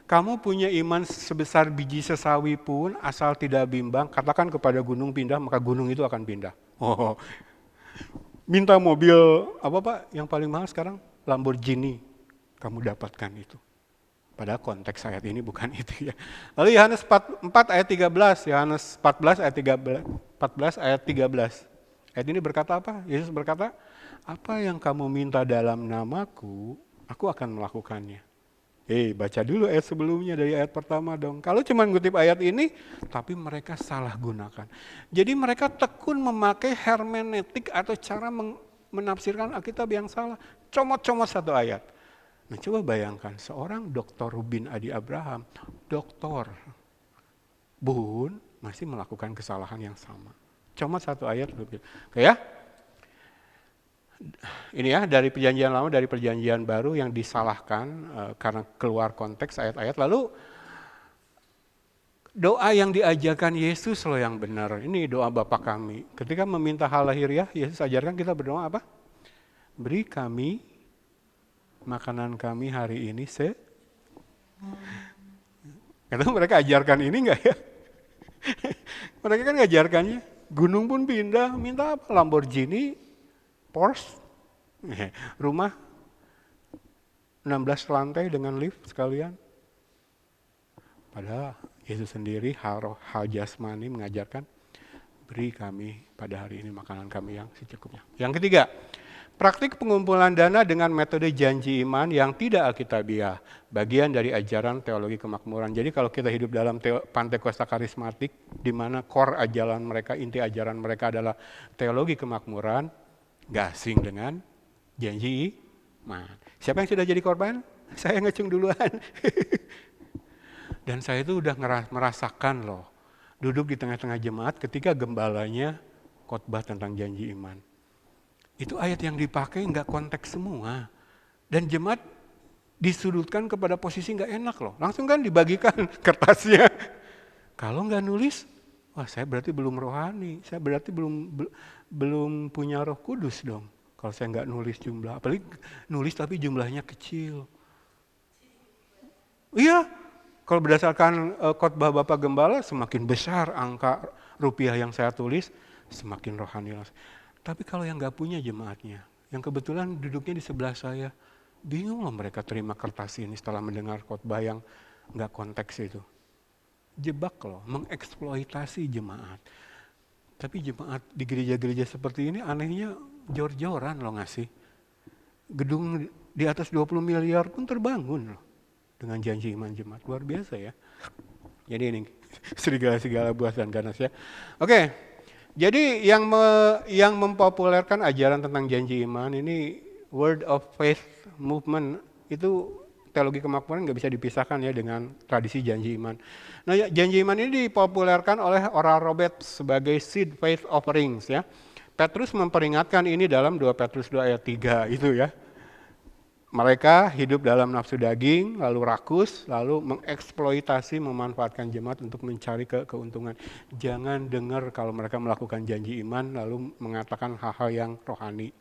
Kamu punya iman sebesar biji sesawi pun asal tidak bimbang, katakan kepada gunung pindah, maka gunung itu akan pindah. Oh, minta mobil apa Pak yang paling mahal sekarang? Lamborghini, kamu dapatkan itu. Padahal konteks ayat ini bukan itu ya. Lalu Yohanes 4 ayat 13, Yohanes 14 ayat 13, 14 ayat 13. Ayat ini berkata apa? Yesus berkata, apa yang kamu minta dalam namaku, aku akan melakukannya. Baca dulu ayat sebelumnya dari ayat pertama dong. Kalau cuma ngutip ayat ini, tapi mereka salah gunakan. Jadi mereka tekun memakai hermeneutik atau cara menafsirkan Alkitab yang salah. Comot-comot satu ayat. Nah, coba bayangkan seorang Dr. Rubin Adi Abraham, doktor, Bun, masih melakukan kesalahan yang sama. Comot satu ayat. Oke ya? Ini ya dari perjanjian lama, dari perjanjian baru yang disalahkan karena keluar konteks ayat-ayat. Lalu doa yang diajarkan Yesus loh yang benar. Ini doa Bapa kami. Ketika meminta hal lahiriah, Yesus ajarkan kita berdoa apa? Beri kami makanan kami hari ini Itu mereka ajarkan ini enggak ya? Mereka kan ngajarkannya. Gunung pun pindah, minta apa? Lamborghini, Porsche, rumah 16 lantai dengan lift sekalian. Padahal Yesus sendiri hal jasmani mengajarkan, beri kami pada hari ini makanan kami yang secukupnya. Yang ketiga, praktik pengumpulan dana dengan metode janji iman yang tidak alkitabiah, bagian dari ajaran teologi kemakmuran. Jadi kalau kita hidup dalam Pantekosta karismatik, di mana core ajaran mereka, inti ajaran mereka adalah teologi kemakmuran, gak asing dengan janji iman. Siapa yang sudah jadi korban? Saya ngecung duluan. Dan saya itu udah merasakan loh, duduk di tengah-tengah jemaat ketika gembalanya khotbah tentang janji iman. Itu ayat yang dipakai nggak konteks semua. Dan jemaat disudutkan kepada posisi nggak enak loh. Langsung kan dibagikan kertasnya. Kalau nggak nulis, wah saya berarti belum rohani. Saya berarti belum punya Roh Kudus dong. Kalau saya nggak nulis jumlah. Apalagi nulis tapi jumlahnya kecil. Iya, kalau berdasarkan khotbah Bapak Gembala, semakin besar angka rupiah yang saya tulis, semakin rohani. Tapi kalau yang nggak punya jemaatnya, yang kebetulan duduknya di sebelah saya, bingung loh mereka terima kertas ini setelah mendengar khotbah yang nggak konteks itu. Jebak loh, mengeksploitasi jemaat. Tapi jemaat di gereja-gereja seperti ini anehnya jor-joran loh ngasih. Gedung di atas 20 miliar pun terbangun loh dengan janji iman jemaat. Luar biasa ya. Jadi ini serigala-serigala buas dan ganas ya. Oke. Jadi yang mempopulerkan ajaran tentang janji iman ini Word of Faith Movement itu teologi kemakmuran nggak bisa dipisahkan ya dengan tradisi janji iman. Nah janji iman ini dipopulerkan oleh Oral Roberts sebagai Seed Faith Offerings ya. Petrus memperingatkan ini dalam 2 Petrus 2 ayat 3 itu ya. Mereka hidup dalam nafsu daging, lalu rakus, lalu mengeksploitasi, memanfaatkan jemaat untuk mencari keuntungan. Jangan dengar kalau mereka melakukan janji iman, lalu mengatakan hal-hal yang rohani.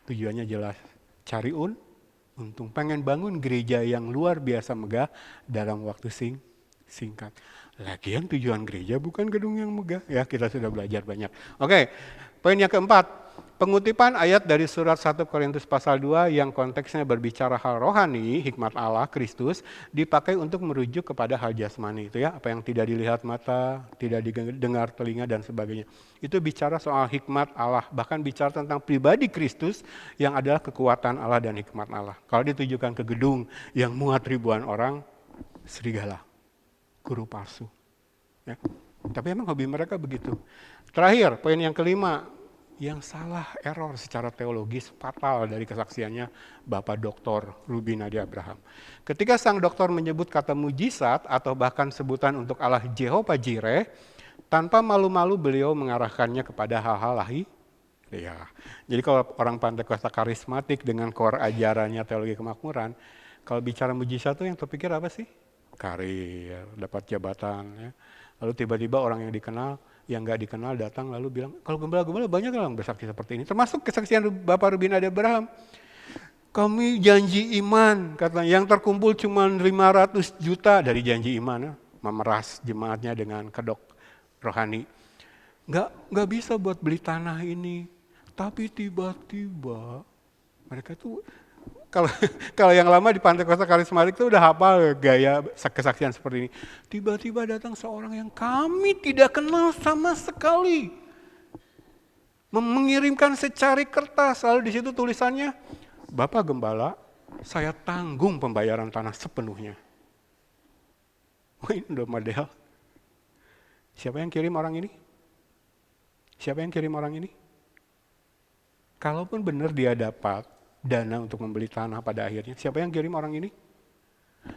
Tujuannya jelas, cari untung. Pengen bangun gereja yang luar biasa megah dalam waktu singkat. Lagian tujuan gereja bukan gedung yang megah. Ya kita sudah belajar banyak. Oke, poin yang keempat. Pengutipan ayat dari surat 1 Korintus pasal 2 yang konteksnya berbicara hal rohani, hikmat Allah, Kristus, dipakai untuk merujuk kepada hal jasmani itu ya, apa yang tidak dilihat mata, tidak didengar telinga dan sebagainya. Itu bicara soal hikmat Allah, bahkan bicara tentang pribadi Kristus yang adalah kekuatan Allah dan hikmat Allah. Kalau ditujukan ke gedung yang muat ribuan orang, serigala, guru palsu. Ya. Tapi emang hobi mereka begitu. Terakhir, poin yang kelima, yang salah error secara teologis fatal dari kesaksiannya Bapak Dr. Rubin Adi Abraham. Ketika sang doktor menyebut kata mujizat atau bahkan sebutan untuk Allah Jehovah Jireh, tanpa malu-malu beliau mengarahkannya kepada hal-hal lahiriah. Jadi kalau orang Pantekosta karismatik dengan core ajarannya teologi kemakmuran, kalau bicara mujizat tuh yang terpikir apa sih? Karir, dapat jabatan. Ya. Lalu tiba-tiba orang yang dikenal, yang nggak dikenal datang lalu bilang, kalau gembala-gembala banyak orang bersaksi seperti ini. Termasuk kesaksian Bapak Rubin Adi Abraham. Kami janji iman, katanya yang terkumpul cuma 500 juta dari janji iman. Memeras jemaatnya dengan kedok rohani. Nggak bisa buat beli tanah ini. Tapi tiba-tiba mereka tuh Kalau kalau yang lama di Pantai Kosta Karismatik itu udah hafal gaya kesaksian seperti ini. Tiba-tiba datang seorang yang kami tidak kenal sama sekali. Mengirimkan secari kertas, lalu di situ tulisannya, Bapak Gembala, saya tanggung pembayaran tanah sepenuhnya. Oh, ini udah model. Siapa yang kirim orang ini? Siapa yang kirim orang ini? Kalaupun benar dia dapat dana untuk membeli tanah pada akhirnya, siapa yang kirim orang ini?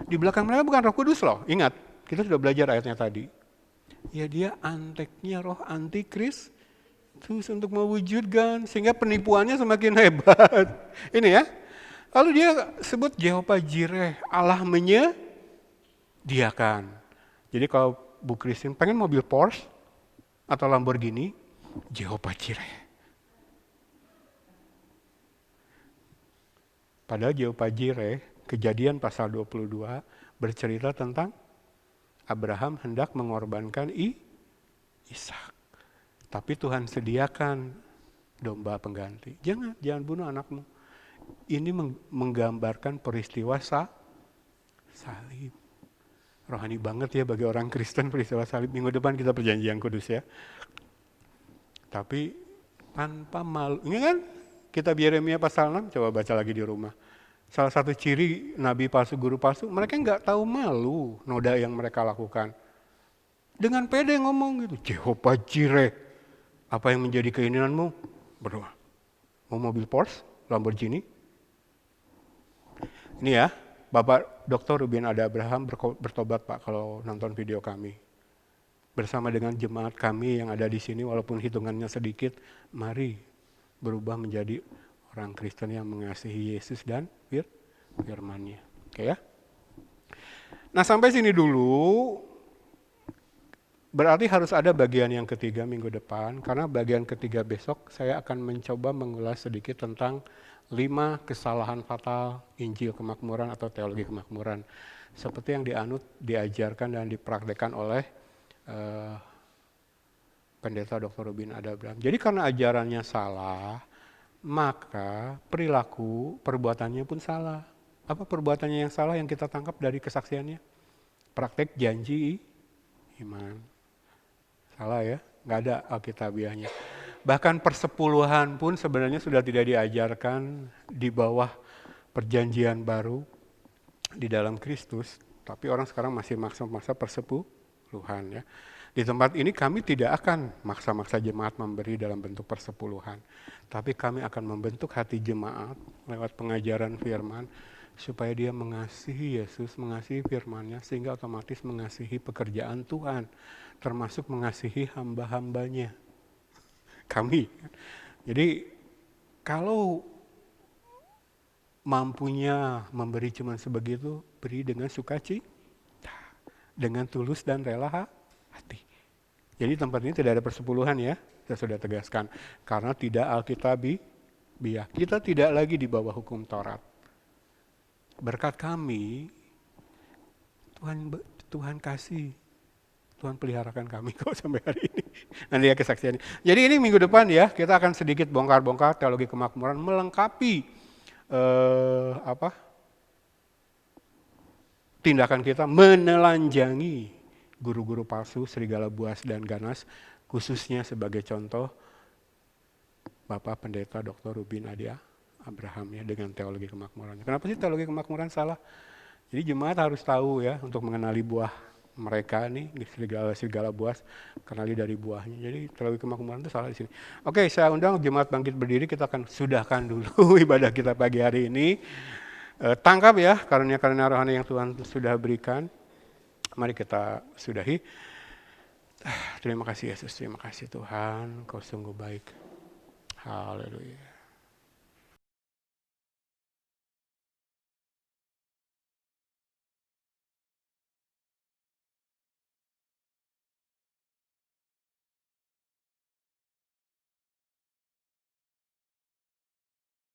Di belakang mereka bukan Roh Kudus loh. Ingat, kita sudah belajar ayatnya tadi. Ya dia anteknya roh antikris terus untuk mewujudkan sehingga penipuannya semakin hebat. Ini ya. Lalu dia sebut Jehovah Jireh, Allah menyediakan. Jadi kalau Bu Christine pengen mobil Porsche atau Lamborghini, Jehovah Jireh. Padahal Jehovah Jireh, Kejadian pasal 22 bercerita tentang Abraham hendak mengorbankan Ishak. Tapi Tuhan sediakan domba pengganti. Jangan bunuh anakmu. Ini menggambarkan peristiwa salib. Rohani banget ya bagi orang Kristen peristiwa salib. Minggu depan kita perjanjian kudus ya. Tapi tanpa malu. Ini kan kitab Yeremia pasal 6, coba baca lagi di rumah. Salah satu ciri nabi palsu, guru palsu, mereka nggak tahu malu noda yang mereka lakukan. Dengan pede ngomong gitu, Jehovah Jireh, apa yang menjadi keinginanmu? Berdoa. Mau mobil Porsche, Lamborghini? Ini ya, Bapak Dr. Ruben Ada Abraham bertobat Pak kalau nonton video kami. Bersama dengan jemaat kami yang ada di sini, walaupun hitungannya sedikit, mari berubah menjadi orang Kristen yang mengasihi Yesus dan firman-Nya. Oke ya. Nah sampai sini dulu, berarti harus ada bagian yang ketiga minggu depan, karena bagian ketiga besok saya akan mencoba mengulas sedikit tentang 5 kesalahan fatal Injil Kemakmuran atau teologi kemakmuran. Seperti yang diajarkan dan dipraktekkan oleh Pendeta Dr. Ruben Ada Abraham. Jadi karena ajarannya salah, maka perilaku, perbuatannya pun salah. Apa perbuatannya yang salah yang kita tangkap dari kesaksiannya? Praktek janji iman. Salah ya, nggak ada alkitabiahnya. Bahkan persepuluhan pun sebenarnya sudah tidak diajarkan di bawah perjanjian baru di dalam Kristus. Tapi orang sekarang masih maksa-maksa persepuluhan ya. Di tempat ini kami tidak akan maksa-maksa jemaat memberi dalam bentuk persepuluhan. Tapi kami akan membentuk hati jemaat lewat pengajaran firman supaya dia mengasihi Yesus, mengasihi firman-Nya sehingga otomatis mengasihi pekerjaan Tuhan, termasuk mengasihi hamba-hambanya. Kami. Jadi kalau mampunya memberi cuma sebegitu, beri dengan sukacita, dengan tulus dan rela hati. Jadi tempat ini tidak ada persepuluhan ya, saya sudah tegaskan. Karena tidak alkitabiah. Kita tidak lagi di bawah hukum Taurat. Berkat kami, Tuhan kasih. Tuhan peliharakan kami kok sampai hari ini. Nanti ya kesaksiannya. Jadi ini minggu depan ya, kita akan sedikit bongkar-bongkar teologi kemakmuran melengkapi tindakan kita menelanjangi guru-guru palsu, serigala buas dan ganas, khususnya sebagai contoh Bapak Pendeta Dr. Ruben Ada Abraham ya dengan teologi kemakmurannya. Kenapa sih teologi kemakmuran salah? Jadi jemaat harus tahu ya untuk mengenali buah mereka nih, serigala buas, kenali dari buahnya. Jadi teologi kemakmuran itu salah di sini. Oke, saya undang jemaat bangkit berdiri, kita akan sudahkan dulu ibadah kita pagi hari ini. Tangkap ya karunia-karunia rohani yang Tuhan sudah berikan. Mari kita sudahi. Terima kasih Yesus, terima kasih Tuhan, Kau sungguh baik. Haleluya.